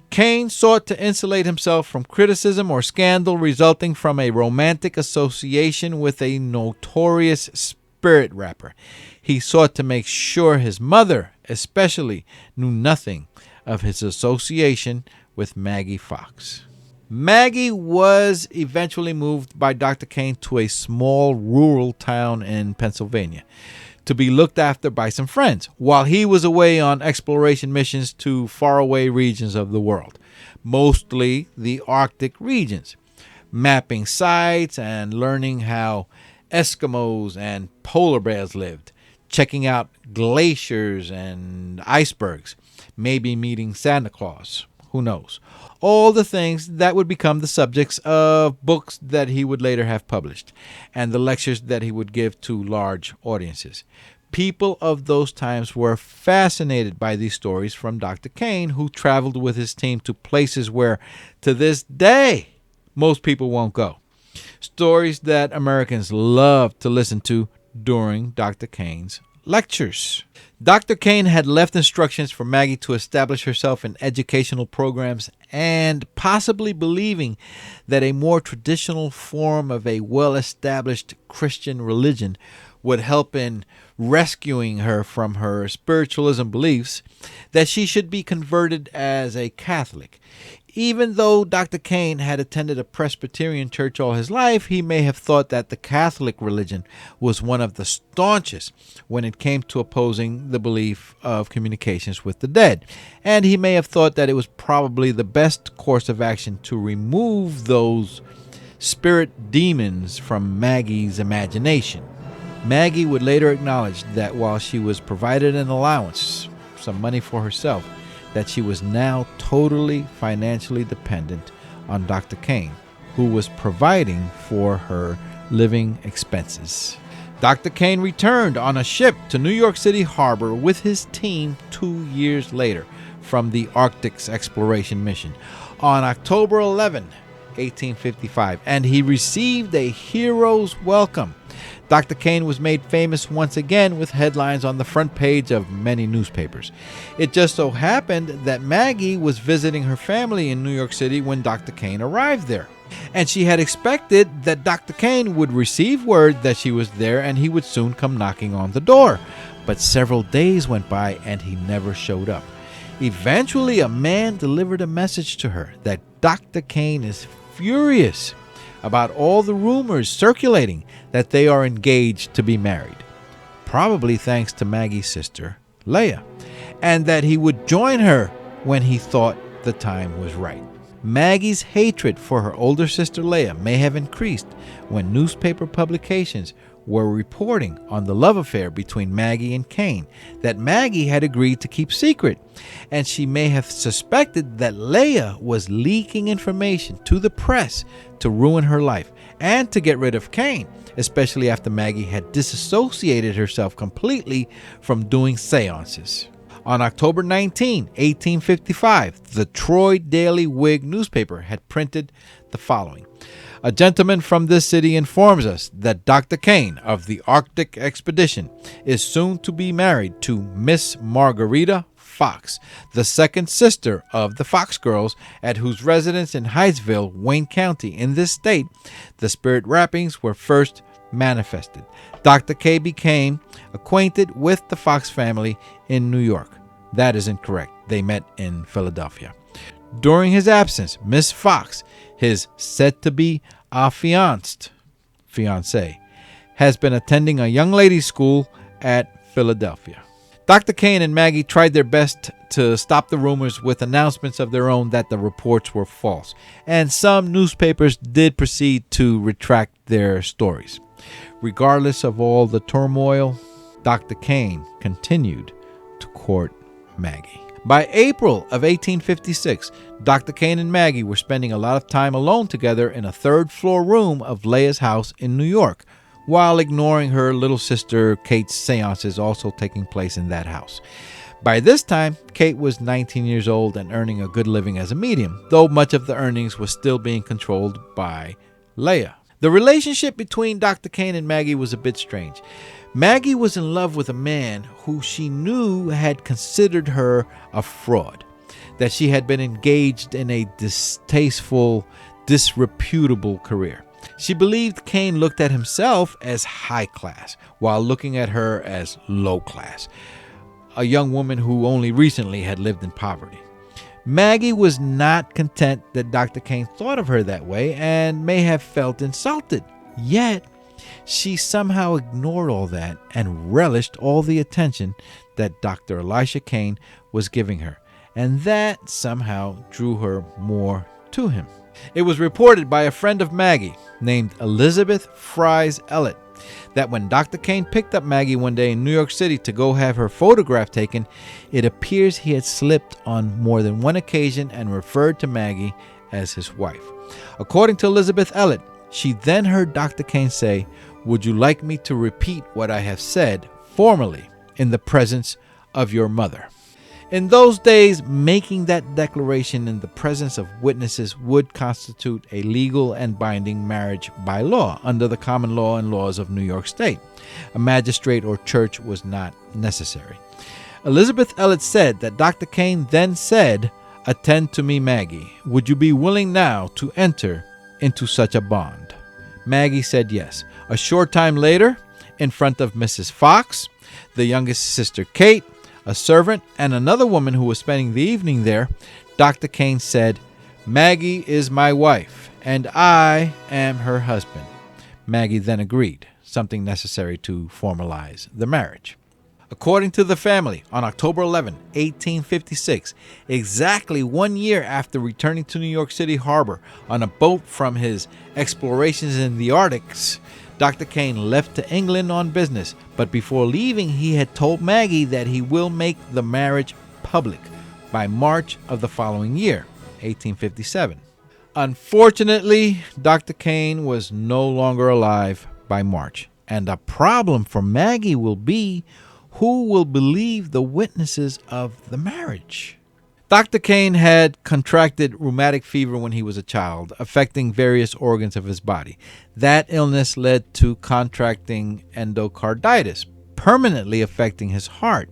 Kane sought to insulate himself from criticism or scandal resulting from a romantic association with a notorious spirit rapper. He sought to make sure his mother, especially, knew nothing of his association with Maggie Fox. Maggie was eventually moved by Dr. Kane to a small rural town in Pennsylvania to be looked after by some friends while he was away on exploration missions to faraway regions of the world, mostly the Arctic regions, mapping sites and learning how Eskimos and polar bears lived, checking out glaciers and icebergs, maybe meeting Santa Claus, who knows. All the things that would become the subjects of books that he would later have published and the lectures that he would give to large audiences. People of those times were fascinated by these stories from Dr. Kane, who traveled with his team to places where, to this day, most people won't go. Stories that Americans love to listen to during Dr. Kane's lectures. Dr. Kane had left instructions for Maggie to establish herself in educational programs and possibly believing that a more traditional form of a well-established Christian religion would help in rescuing her from her spiritualism beliefs, that she should be converted as a Catholic. Even though Dr. Kane had attended a Presbyterian church all his life, he may have thought that the Catholic religion was one of the staunchest when it came to opposing the belief of communications with the dead. And he may have thought that it was probably the best course of action to remove those spirit demons from Maggie's imagination. Maggie would later acknowledge that while she was provided an allowance, some money for herself, that she was now totally financially dependent on Dr. Kane, who was providing for her living expenses. Dr. Kane returned on a ship to New York City Harbor with his team 2 years later from the Arctic's exploration mission on October 11, 1855, and he received a hero's welcome. Dr. Kane was made famous once again with headlines on the front page of many newspapers. It just so happened that Maggie was visiting her family in New York City when Dr. Kane arrived there. And she had expected that Dr. Kane would receive word that she was there and he would soon come knocking on the door. But several days went by and he never showed up. Eventually, a man delivered a message to her that Dr. Kane is furious about all the rumors circulating that they are engaged to be married, probably thanks to Maggie's sister, Leah, and that he would join her when he thought the time was right. Maggie's hatred for her older sister Leah may have increased when newspaper publications were reporting on the love affair between Maggie and Kane that Maggie had agreed to keep secret, and she may have suspected that Leah was leaking information to the press to ruin her life and to get rid of Kane, especially after Maggie had disassociated herself completely from doing seances. On October 19, 1855, the Troy Daily Whig newspaper had printed the following. A gentleman from this city informs us that Dr. Kane of the Arctic Expedition is soon to be married to Miss Margaretta Fox, the second sister of the Fox girls, at whose residence in Hydesville, Wayne County, in this state, the spirit rappings were first manifested. Dr. K became acquainted with the Fox family in New York. That is incorrect. They met in Philadelphia. During his absence, Miss Fox, his said-to-be affianced fiancée, has been attending a young ladies' school at Philadelphia. Dr. Kane and Maggie tried their best to stop the rumors with announcements of their own that the reports were false, and some newspapers did proceed to retract their stories. Regardless of all the turmoil, Dr. Kane continued to court Maggie. By April of 1856, Dr. Kane and Maggie were spending a lot of time alone together in a third-floor room of Leah's house in New York, while ignoring her little sister Kate's seances also taking place in that house. By this time, Kate was 19 years old and earning a good living as a medium, though much of the earnings was still being controlled by Leah. The relationship between Dr. Kane and Maggie was a bit strange. Maggie was in love with a man who she knew had considered her a fraud, that she had been engaged in a distasteful, disreputable career. She believed Kane looked at himself as high class, while looking at her as low class, a young woman who only recently had lived in poverty. Maggie was not content that Dr. Kane thought of her that way and may have felt insulted. Yet, she somehow ignored all that and relished all the attention that Dr. Elisha Kane was giving her, and that somehow drew her more to him. It was reported by a friend of Maggie named Elizabeth Fries Ellett that when Dr. Kane picked up Maggie one day in New York City to go have her photograph taken, it appears he had slipped on more than one occasion and referred to Maggie as his wife. According to Elizabeth Ellett, she then heard Dr. Kane say, "Would you like me to repeat what I have said formally in the presence of your mother?" In those days, making that declaration in the presence of witnesses would constitute a legal and binding marriage by law under the common law and laws of New York State. A magistrate or church was not necessary. Elizabeth Ellett said that Dr. Kane then said, "Attend to me, Maggie. Would you be willing now to enter into such a bond?" Maggie said yes. A short time later, in front of Mrs. Fox, the youngest sister Kate, a servant, and another woman who was spending the evening there, Dr. Kane said, Maggie is my wife, and I am her husband. Maggie then agreed, something necessary to formalize the marriage. According to the family, on October 11, 1856, exactly 1 year after returning to New York City Harbor on a boat from his explorations in the Arctics, Dr. Kane left to England on business, but before leaving, he had told Maggie that he will make the marriage public by March of the following year, 1857. Unfortunately, Dr. Kane was no longer alive by March, and a problem for Maggie will be who will believe the witnesses of the marriage. Dr. Kane had contracted rheumatic fever when he was a child, affecting various organs of his body. That illness led to contracting endocarditis, permanently affecting his heart.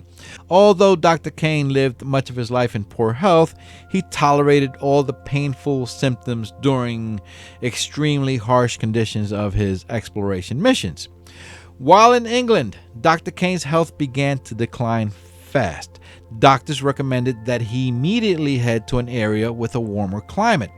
Although Dr. Kane lived much of his life in poor health, he tolerated all the painful symptoms during extremely harsh conditions of his exploration missions. While in England, Dr. Kane's health began to decline fast. Doctors recommended that he immediately head to an area with a warmer climate.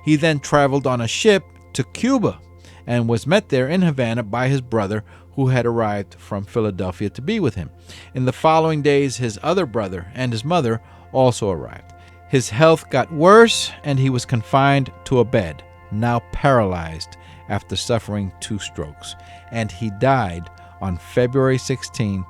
He then traveled on a ship to Cuba and was met there in Havana by his brother, who had arrived from Philadelphia to be with him. In the following days, his other brother and his mother also arrived. His health got worse, and he was confined to a bed, now paralyzed after suffering 2 strokes, and he died on February 16,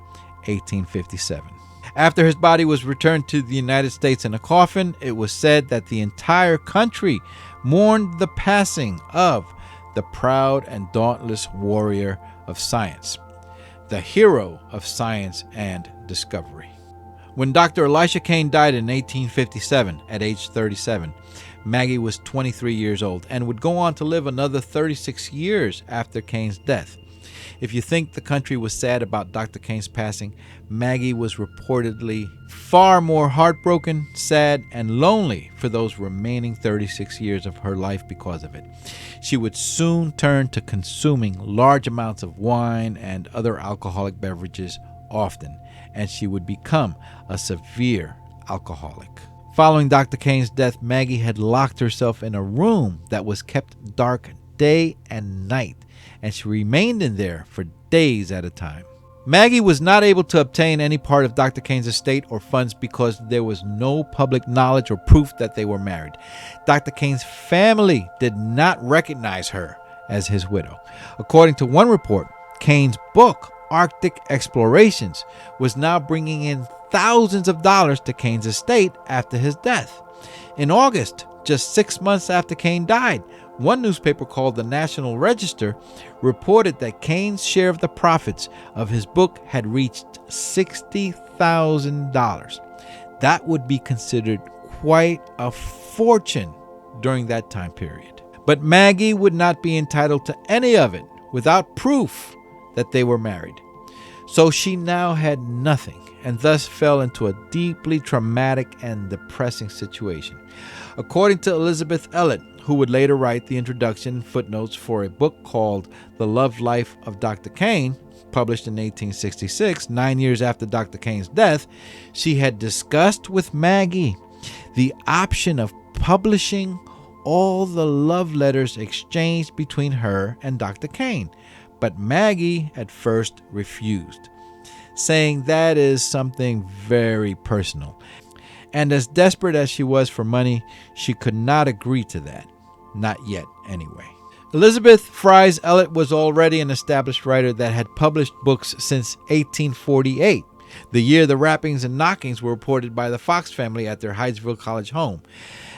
1857. After his body was returned to the United States in a coffin, it was said that the entire country mourned the passing of the proud and dauntless warrior of science, the hero of science and discovery. When Dr. Elisha Kane died in 1857 at age 37, Maggie was 23 years old and would go on to live another 36 years after Kane's death. If you think the country was sad about Dr. Kane's passing, Maggie was reportedly far more heartbroken, sad, and lonely for those remaining 36 years of her life because of it. She would soon turn to consuming large amounts of wine and other alcoholic beverages often, and she would become a severe alcoholic. Following Dr. Kane's death, Maggie had locked herself in a room that was kept dark day and night, and she remained in there for days at a time. Maggie was not able to obtain any part of Dr. Kane's estate or funds because there was no public knowledge or proof that they were married. Dr. Kane's family did not recognize her as his widow. According to one report, Kane's book, Arctic Explorations, was now bringing in thousands of dollars to Kane's estate after his death. In August, just 6 months after Kane died, one newspaper called the National Register reported that Kane's share of the profits of his book had reached $60,000. That would be considered quite a fortune during that time period. But Maggie would not be entitled to any of it without proof that they were married. So she now had nothing, and thus fell into a deeply traumatic and depressing situation. According to Elizabeth Elliot, who would later write the introduction and footnotes for a book called The Love Life of Dr. Kane, published in 1866, 9 years after Dr. Kane's death, she had discussed with Maggie the option of publishing all the love letters exchanged between her and Dr. Kane, but Maggie at first refused, saying that is something very personal. And as desperate as she was for money, she could not agree to that. Not yet, anyway. Elizabeth Fries Elliot was already an established writer that had published books since 1848, the year the rappings and knockings were reported by the Fox family at their Hydesville College home,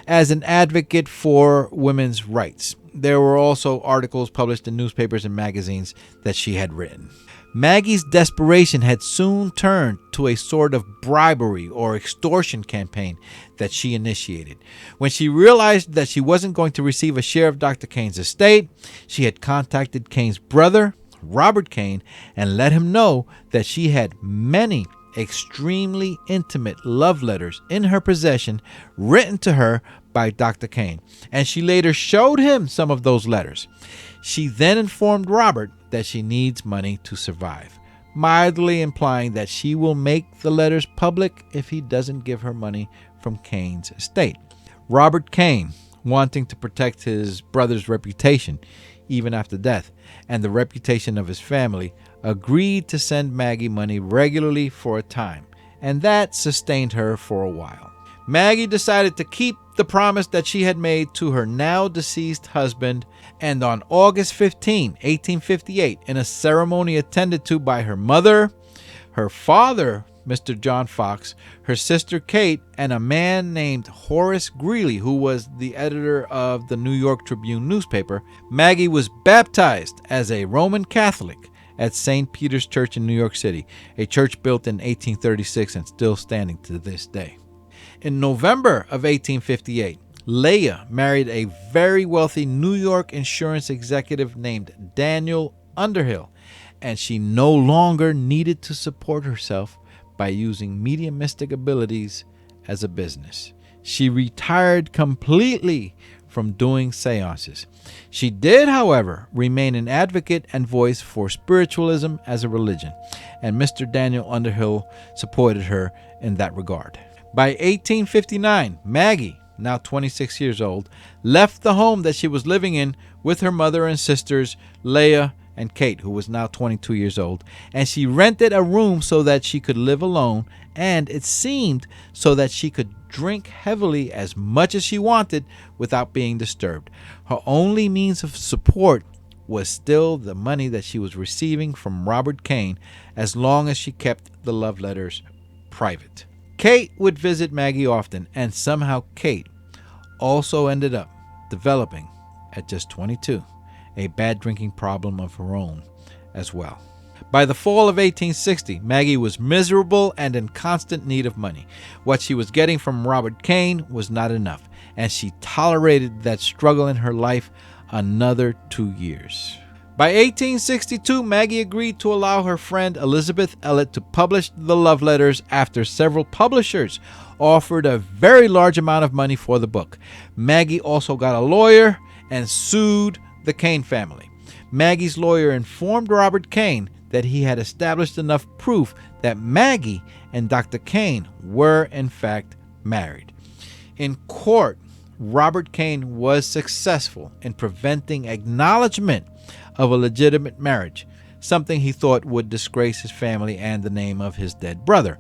as an advocate for women's rights. There were also articles published in newspapers and magazines that she had written. Maggie's desperation had soon turned to a sort of bribery or extortion campaign that she initiated. When she realized that she wasn't going to receive a share of Dr. Kane's estate, she had contacted Kane's brother, Robert Kane, and let him know that she had many extremely intimate love letters in her possession written to her by Dr. Kane, and she later showed him some of those letters. She then informed Robert that she needs money to survive, mildly implying that she will make the letters public if he doesn't give her money from Kane's estate. Robert Kane wanting to protect his brother's reputation even after death and the reputation of his family, agreed to send Maggie money regularly for a time, and that sustained her for a while. Maggie decided to keep the promise that she had made to her now deceased husband, and on August 15, 1858, in a ceremony attended to by her mother, her father, Mr. John Fox, her sister Kate, and a man named Horace Greeley, who was the editor of the New York Tribune newspaper, Maggie was baptized as a Roman Catholic at St. Peter's Church in New York City, a church built in 1836 and still standing to this day. In November of 1858, Leah married a very wealthy New York insurance executive named Daniel Underhill, and she no longer needed to support herself by using mediumistic abilities as a business. She retired completely from doing seances. She did, however, remain an advocate and voice for spiritualism as a religion, and Mr. Daniel Underhill supported her in that regard. By 1859, Maggie, now 26 years old, left the home that she was living in with her mother and sisters, Leah and Kate, who was now 22 years old, and she rented a room so that she could live alone, and it seemed so that she could drink heavily as much as she wanted without being disturbed. Her only means of support was still the money that she was receiving from Robert Kane, as long as she kept the love letters private. Kate would visit Maggie often, and somehow Kate also ended up developing, at just 22, a bad drinking problem of her own as well. By the fall of 1860, Maggie was miserable and in constant need of money. What she was getting from Robert Kane was not enough, and she tolerated that struggle in her life another 2 years. By 1862, Maggie agreed to allow her friend Elizabeth Elliot to publish the love letters after several publishers offered a very large amount of money for the book. Maggie also got a lawyer and sued the Kane family. Maggie's lawyer informed Robert Kane that he had established enough proof that Maggie and Dr. Kane were in fact married. In court, Robert Kane was successful in preventing acknowledgement of a legitimate marriage, something he thought would disgrace his family and the name of his dead brother,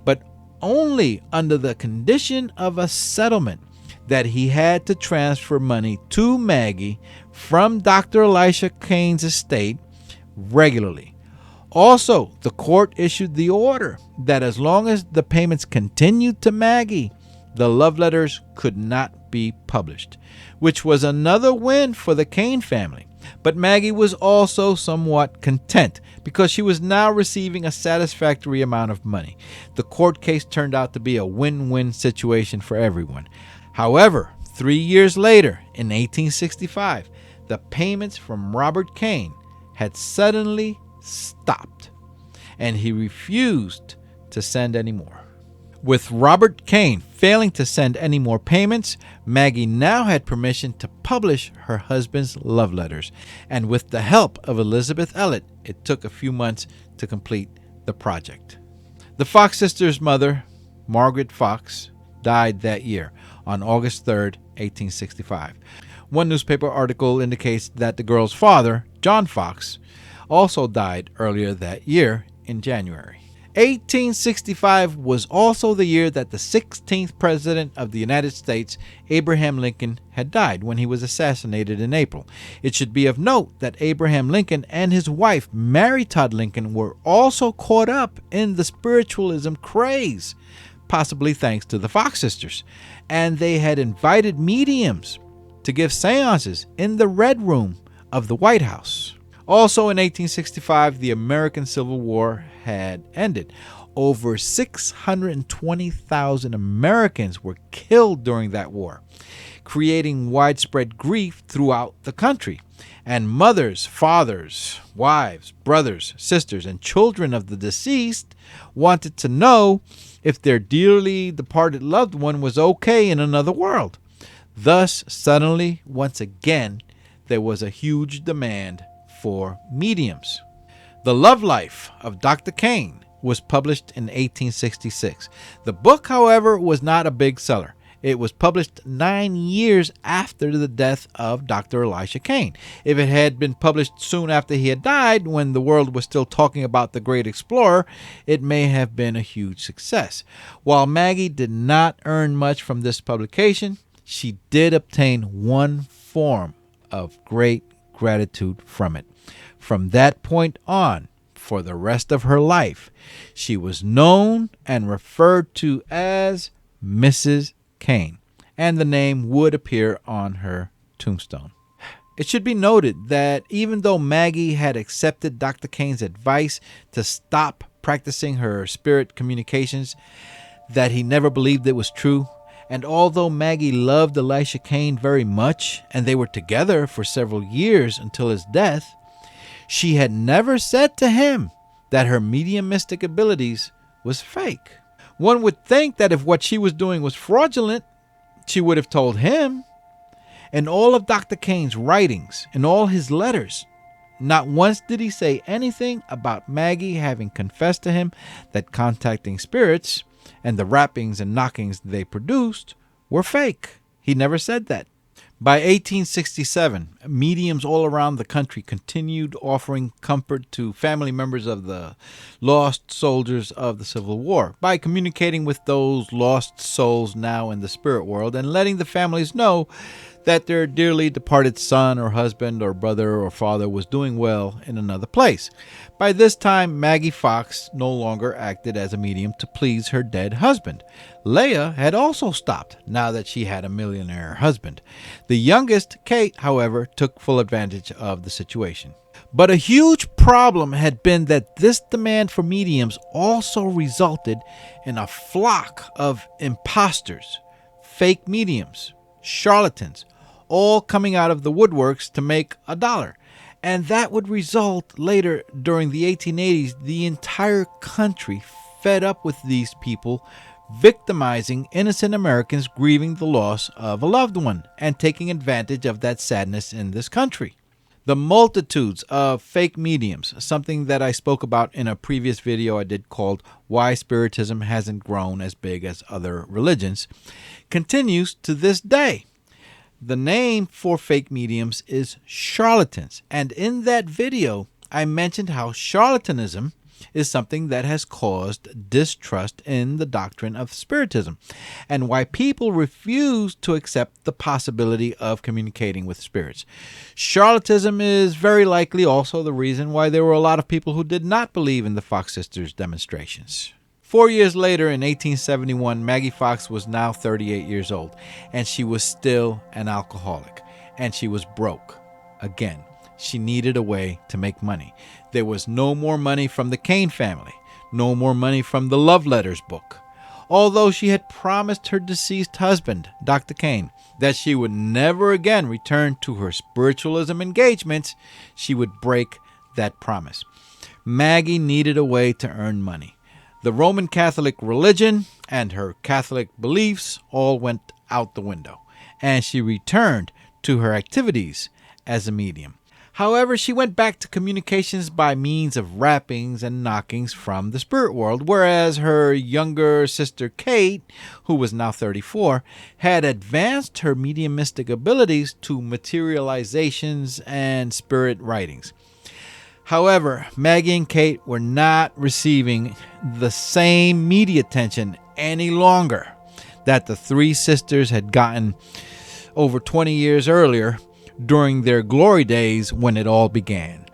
but only under the condition of a settlement that he had to transfer money to Maggie from Dr. Elisha Kane's estate regularly. Also, the court issued the order that as long as the payments continued to Maggie, the love letters could not be published, which was another win for the Kane family. But Maggie was also somewhat content because she was now receiving a satisfactory amount of money. The court case turned out to be a win-win situation for everyone. However, 3 years later, in 1865, the payments from Robert Kane had suddenly stopped, and he refused to send any more. With Robert Kane failing to send any more payments, Maggie now had permission to publish her husband's love letters, and with the help of Elizabeth Elliot, it took a few months to complete the project. The Fox sisters' mother, Margaret Fox, died that year on August 3rd, 1865. One newspaper article indicates that the girl's father, John Fox, also died earlier that year in January. 1865 was also the year that the 16th President of the United States, Abraham Lincoln, had died when he was assassinated in April. It should be of note that Abraham Lincoln and his wife, Mary Todd Lincoln, were also caught up in the spiritualism craze, possibly thanks to the Fox sisters, and they had invited mediums to give seances in the Red Room of the White House. Also in 1865, the American Civil War had ended. Over 620,000 Americans were killed during that war, creating widespread grief throughout the country. And mothers, fathers, wives, brothers, sisters, and children of the deceased wanted to know if their dearly departed loved one was okay in another world. Thus, suddenly, once again, there was a huge demand for mediums. The Love Life of Dr. Kane was published in 1866. The book, however, was not a big seller. It was published 9 years after the death of Dr. Elisha Kane. If it had been published soon after he had died, when the world was still talking about the great explorer, it may have been a huge success. While Maggie did not earn much from this publication, she did obtain one form of great gratitude from it. From that point on, for the rest of her life, she was known and referred to as Mrs. Kane, and the name would appear on her tombstone. It should be noted that even though Maggie had accepted Dr. Kane's advice to stop practicing her spirit communications, that he never believed it was true, and although Maggie loved Elisha Kane very much, and they were together for several years until his death, she had never said to him that her mediumistic abilities was fake. One would think that if what she was doing was fraudulent, she would have told him. In all of Dr. Kane's writings, in all his letters, not once did he say anything about Maggie having confessed to him that contacting spirits and the rappings and knockings they produced were fake. He never said that. By 1867, mediums all around the country continued offering comfort to family members of the lost soldiers of the Civil War by communicating with those lost souls now in the spirit world and letting the families know that their dearly departed son or husband or brother or father was doing well in another place. By this time, Maggie Fox no longer acted as a medium to please her dead husband. Leah had also stopped now that she had a millionaire husband. The youngest, Kate, however, took full advantage of the situation. But a huge problem had been that this demand for mediums also resulted in a flock of imposters, fake mediums, charlatans, all coming out of the woodworks to make a dollar. And that would result later, during the 1880s, the entire country fed up with these people victimizing innocent Americans grieving the loss of a loved one and taking advantage of that sadness in this country. The multitudes of fake mediums, something that I spoke about in a previous video I did called Why Spiritism Hasn't Grown as Big as Other Religions, continues to this day. The name for fake mediums is charlatans, and in that video I mentioned how charlatanism is something that has caused distrust in the doctrine of Spiritism, and why people refuse to accept the possibility of communicating with spirits. Charlatanism is very likely also the reason why there were a lot of people who did not believe in the Fox sisters' demonstrations. 4 years later, in 1871, Maggie Fox was now 38 years old, and she was still an alcoholic, and she was broke. Again, she needed a way to make money. There was no more money from the Kane family, no more money from the Love Letters book. Although she had promised her deceased husband, Dr. Kane, that she would never again return to her spiritualism engagements, she would break that promise. Maggie needed a way to earn money. The Roman Catholic religion and her Catholic beliefs all went out the window, and she returned to her activities as a medium. However, she went back to communications by means of rappings and knockings from the spirit world, whereas her younger sister Kate, who was now 34, had advanced her mediumistic abilities to materializations and spirit writings. However, Maggie and Kate were not receiving the same media attention any longer that the three sisters had gotten over 20 years earlier during their glory days when it all began.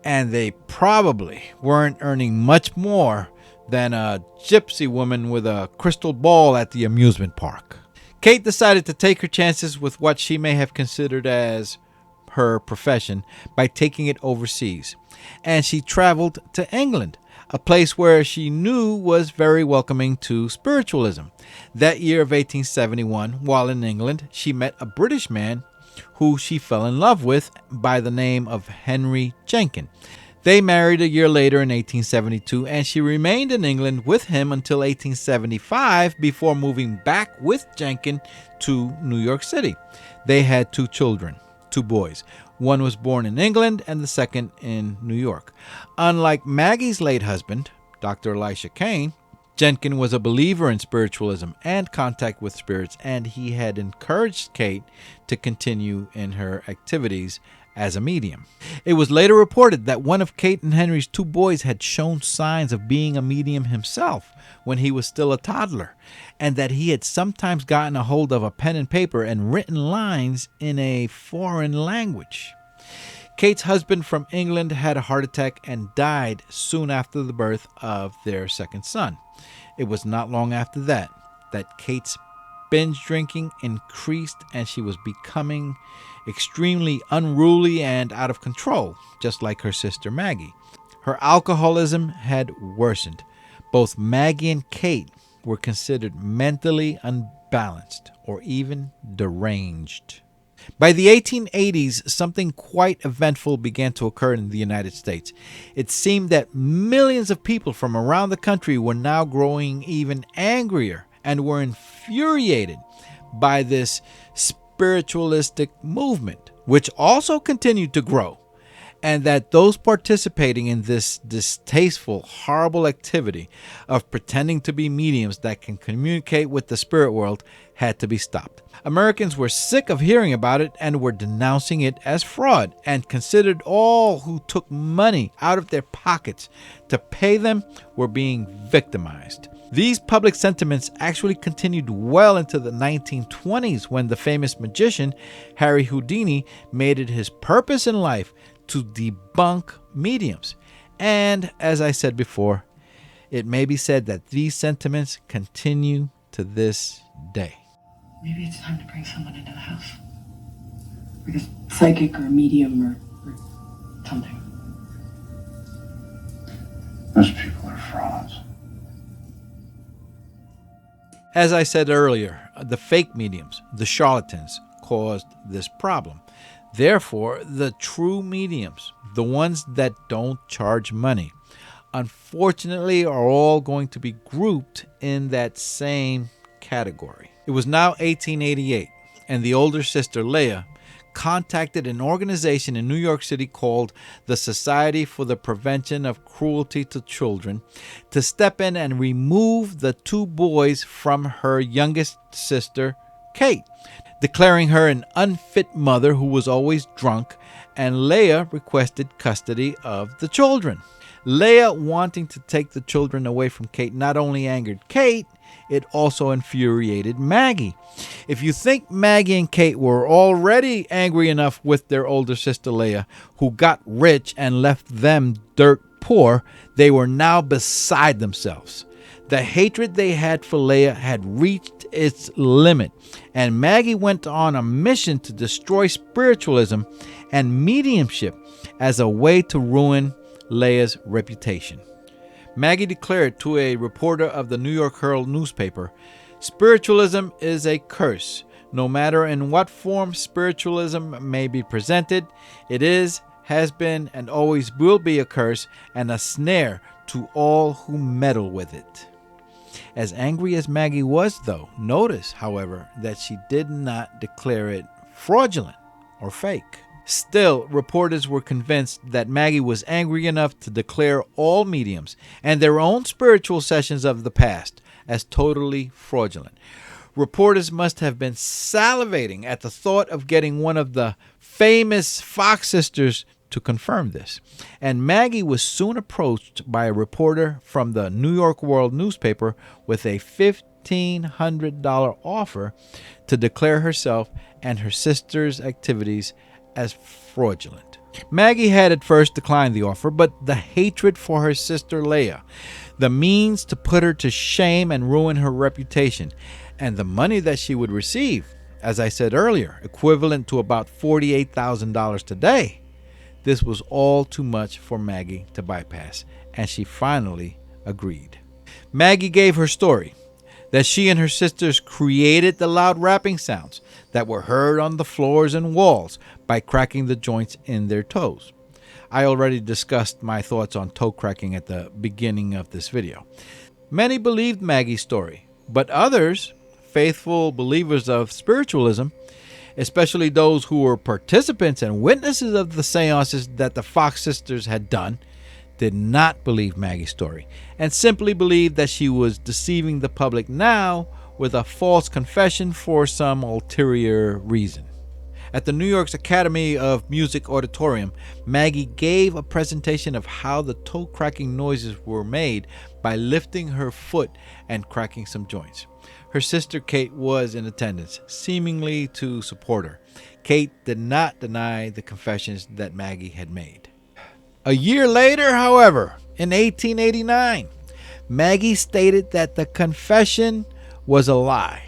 And they probably weren't earning much more than a gypsy woman with a crystal ball at the amusement park. Kate decided to take her chances with what she may have considered as her profession by taking it overseas. And she traveled to England, a place where she knew was very welcoming to spiritualism. That year of 1871, while in England, she met a British man who she fell in love with by the name of Henry Jenkin. They married a year later in 1872, and she remained in England with him until 1875 before moving back with Jenkin to New York City. They had 2 children, 2 boys. One was born in England and the second in New York. Unlike Maggie's late husband, Dr. Elisha Kane, Jenkins was a believer in spiritualism and contact with spirits, and he had encouraged Kate to continue in her activities as a medium. It was later reported that one of Kate and Henry's 2 boys had shown signs of being a medium himself when he was still a toddler, and that he had sometimes gotten a hold of a pen and paper and written lines in a foreign language. Kate's husband from England had a heart attack and died soon after the birth of their second son. It was not long after that Kate's binge drinking increased and she was becoming extremely unruly and out of control, just like her sister Maggie. Her alcoholism had worsened. Both Maggie and Kate were considered mentally unbalanced or even deranged. By the 1880s, something quite eventful began to occur in the United States. It seemed that millions of people from around the country were now growing even angrier and were infuriated by this spiritualistic movement, which also continued to grow, and that those participating in this distasteful, horrible activity of pretending to be mediums that can communicate with the spirit world had to be stopped. Americans were sick of hearing about it and were denouncing it as fraud, and considered all who took money out of their pockets to pay them were being victimized. These public sentiments actually continued well into the 1920s, when the famous magician Harry Houdini made it his purpose in life to debunk mediums. And as I said before, it may be said that these sentiments continue to this day. Maybe it's time to bring someone into the house. Like a psychic or a medium or something. Those people are frauds. As I said earlier, the fake mediums, the charlatans, caused this problem. Therefore, the true mediums, the ones that don't charge money, unfortunately are all going to be grouped in that same category. It was now 1888, and the older sister, Leah, contacted an organization in New York City called the Society for the Prevention of Cruelty to Children to step in and remove the 2 boys from her youngest sister, Kate, declaring her an unfit mother who was always drunk, and Leah requested custody of the children. Leah wanting to take the children away from Kate not only angered Kate, it also infuriated Maggie. If you think Maggie and Kate were already angry enough with their older sister Leah, who got rich and left them dirt poor, they were now beside themselves. The hatred they had for Leah had reached its limit, and Maggie went on a mission to destroy spiritualism and mediumship as a way to ruin Leah's reputation. Maggie declared to a reporter of the New York Herald newspaper, "Spiritualism is a curse. No matter in what form spiritualism may be presented, it is, has been, and always will be a curse and a snare to all who meddle with it." As angry as Maggie was, though, notice, however, that she did not declare it fraudulent or fake. Still, reporters were convinced that Maggie was angry enough to declare all mediums and their own spiritual sessions of the past as totally fraudulent. Reporters must have been salivating at the thought of getting one of the famous Fox sisters to confirm this. And Maggie was soon approached by a reporter from the New York World newspaper with a $1,500 offer to declare herself and her sister's activities as fraudulent. Maggie had at first declined the offer, but the hatred for her sister Leah, the means to put her to shame and ruin her reputation, and the money that she would receive, as I said earlier, equivalent to about $48,000 today, this was all too much for Maggie to bypass, and she finally agreed. Maggie gave her story, that she and her sisters created the loud rapping sounds that were heard on the floors and walls by cracking the joints in their toes. I already discussed my thoughts on toe cracking at the beginning of this video. Many believed Maggie's story, but others, faithful believers of spiritualism, especially those who were participants and witnesses of the seances that the Fox sisters had done, did not believe Maggie's story and simply believed that she was deceiving the public now with a false confession for some ulterior reason. At the New York's Academy of Music Auditorium, Maggie gave a presentation of how the toe-cracking noises were made by lifting her foot and cracking some joints. Her sister Kate was in attendance, seemingly to support her. Kate did not deny the confessions that Maggie had made. A year later, however, in 1889, Maggie stated that the confession was a lie.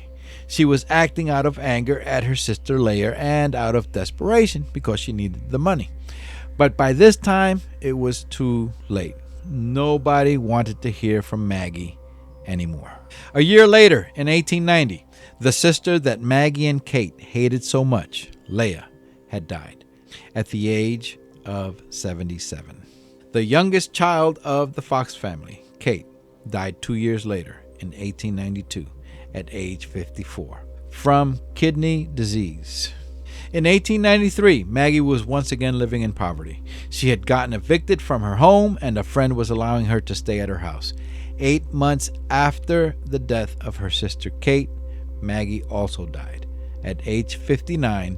She was acting out of anger at her sister Leah and out of desperation because she needed the money. But by this time, it was too late. Nobody wanted to hear from Maggie anymore. A year later, in 1890, the sister that Maggie and Kate hated so much, Leah, had died at the age of 77. The youngest child of the Fox family, Kate, died 2 years later in 1892 at age 54 from kidney disease. In 1893, Maggie was once again living in poverty. She had gotten evicted from her home and a friend was allowing her to stay at her house. 8 months after the death of her sister Kate, Maggie also died at age 59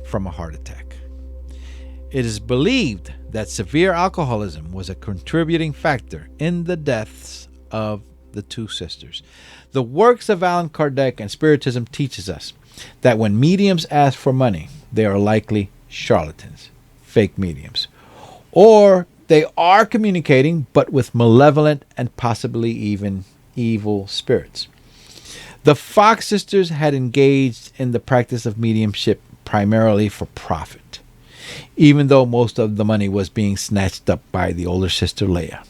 from a heart attack. It is believed that severe alcoholism was a contributing factor in the deaths of the two sisters. The works of Allan Kardec and Spiritism teaches us that when mediums ask for money, they are likely charlatans, fake mediums, or they are communicating but with malevolent and possibly even evil spirits. The Fox sisters had engaged in the practice of mediumship primarily for profit, even though most of the money was being snatched up by the older sister Leah.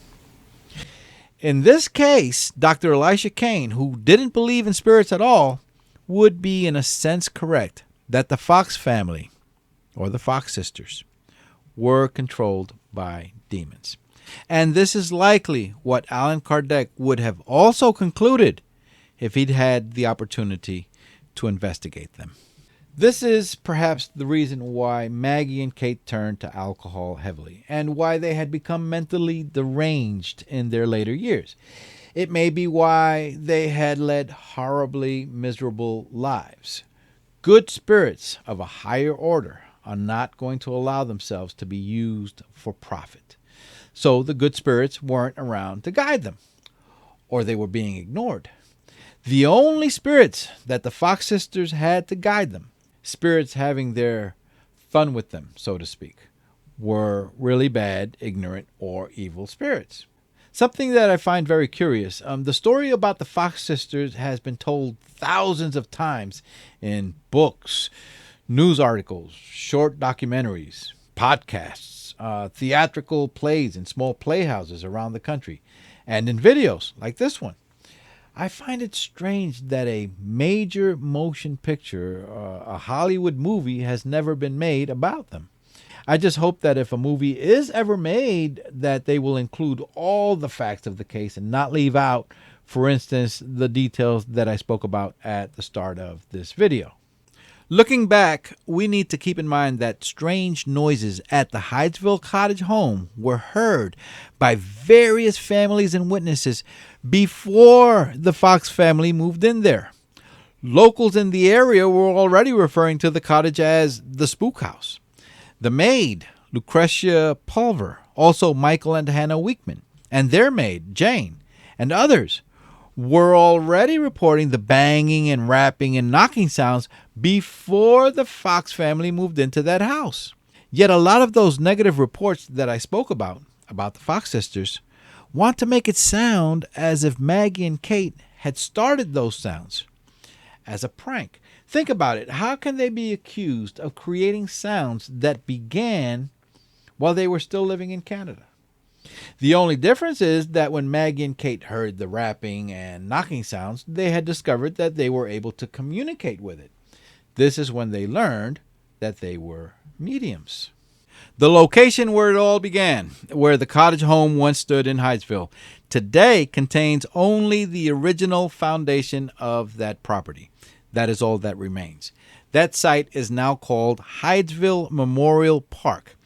In this case, Dr. Elisha Kane, who didn't believe in spirits at all, would be in a sense correct that the Fox family, or the Fox sisters, were controlled by demons. And this is likely what Allan Kardec would have also concluded if he'd had the opportunity to investigate them. This is perhaps the reason why Maggie and Kate turned to alcohol heavily and why they had become mentally deranged in their later years. It may be why they had led horribly miserable lives. Good spirits of a higher order are not going to allow themselves to be used for profit. So the good spirits weren't around to guide them, or they were being ignored. The only spirits that the Fox sisters had to guide them, spirits having their fun with them, so to speak, were really bad, ignorant, or evil spirits. Something that I find very curious, the story about the Fox sisters has been told thousands of times in books, news articles, short documentaries, podcasts, theatrical plays in small playhouses around the country, and in videos like this one. I find it strange that a major motion picture, a Hollywood movie, has never been made about them. I just hope that if a movie is ever made, that they will include all the facts of the case and not leave out, for instance, the details that I spoke about at the start of this video. Looking back, we need to keep in mind that strange noises at the Hydesville cottage home were heard by various families and witnesses before the Fox family moved in there. Locals in the area were already referring to the cottage as the Spook House. The maid, Lucretia Pulver, also Michael and Hannah Weekman, and their maid, Jane, and others were already reporting the banging and rapping and knocking sounds before the Fox family moved into that house. Yet a lot of those negative reports that I spoke about the Fox sisters, want to make it sound as if Maggie and Kate had started those sounds as a prank. Think about it. How can they be accused of creating sounds that began while they were still living in Canada? The only difference is that when Maggie and Kate heard the rapping and knocking sounds, they had discovered that they were able to communicate with it. This is when they learned that they were mediums. The location where it all began, where the cottage home once stood in Hydesville, today contains only the original foundation of that property. That is all that remains. That site is now called Hydesville Memorial Park.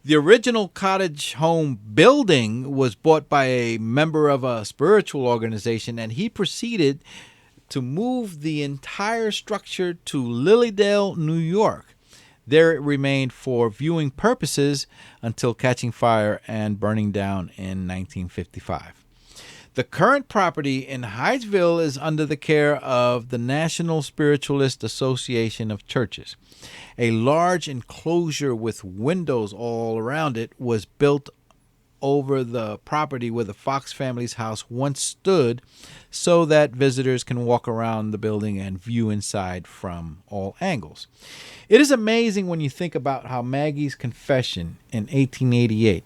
The original cottage home building was bought by a member of a spiritual organization, and he proceeded to move the entire structure to Lilydale, New York. There it remained for viewing purposes until catching fire and burning down in 1955. The current property in Hydesville is under the care of the National Spiritualist Association of Churches. A large enclosure with windows all around it was built over the property where the Fox family's house once stood, so that visitors can walk around the building and view inside from all angles. It is amazing when you think about how Maggie's confession in 1888,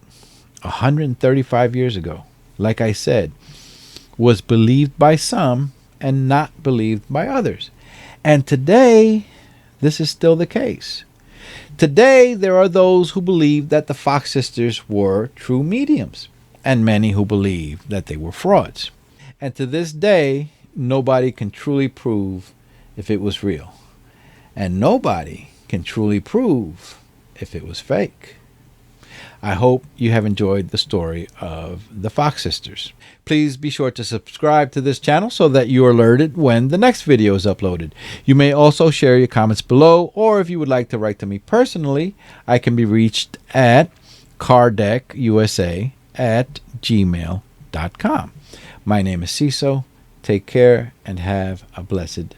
135 years ago, like I said, was believed by some and not believed by others. And today, this is still the case. Today, there are those who believe that the Fox sisters were true mediums, and many who believe that they were frauds. And to this day, nobody can truly prove if it was real. And nobody can truly prove if it was fake. I hope you have enjoyed the story of the Fox sisters. Please be sure to subscribe to this channel so that you are alerted when the next video is uploaded. You may also share your comments below, or if you would like to write to me personally, I can be reached at cardecusa@gmail.com. My name is Ciso. Take care and have a blessed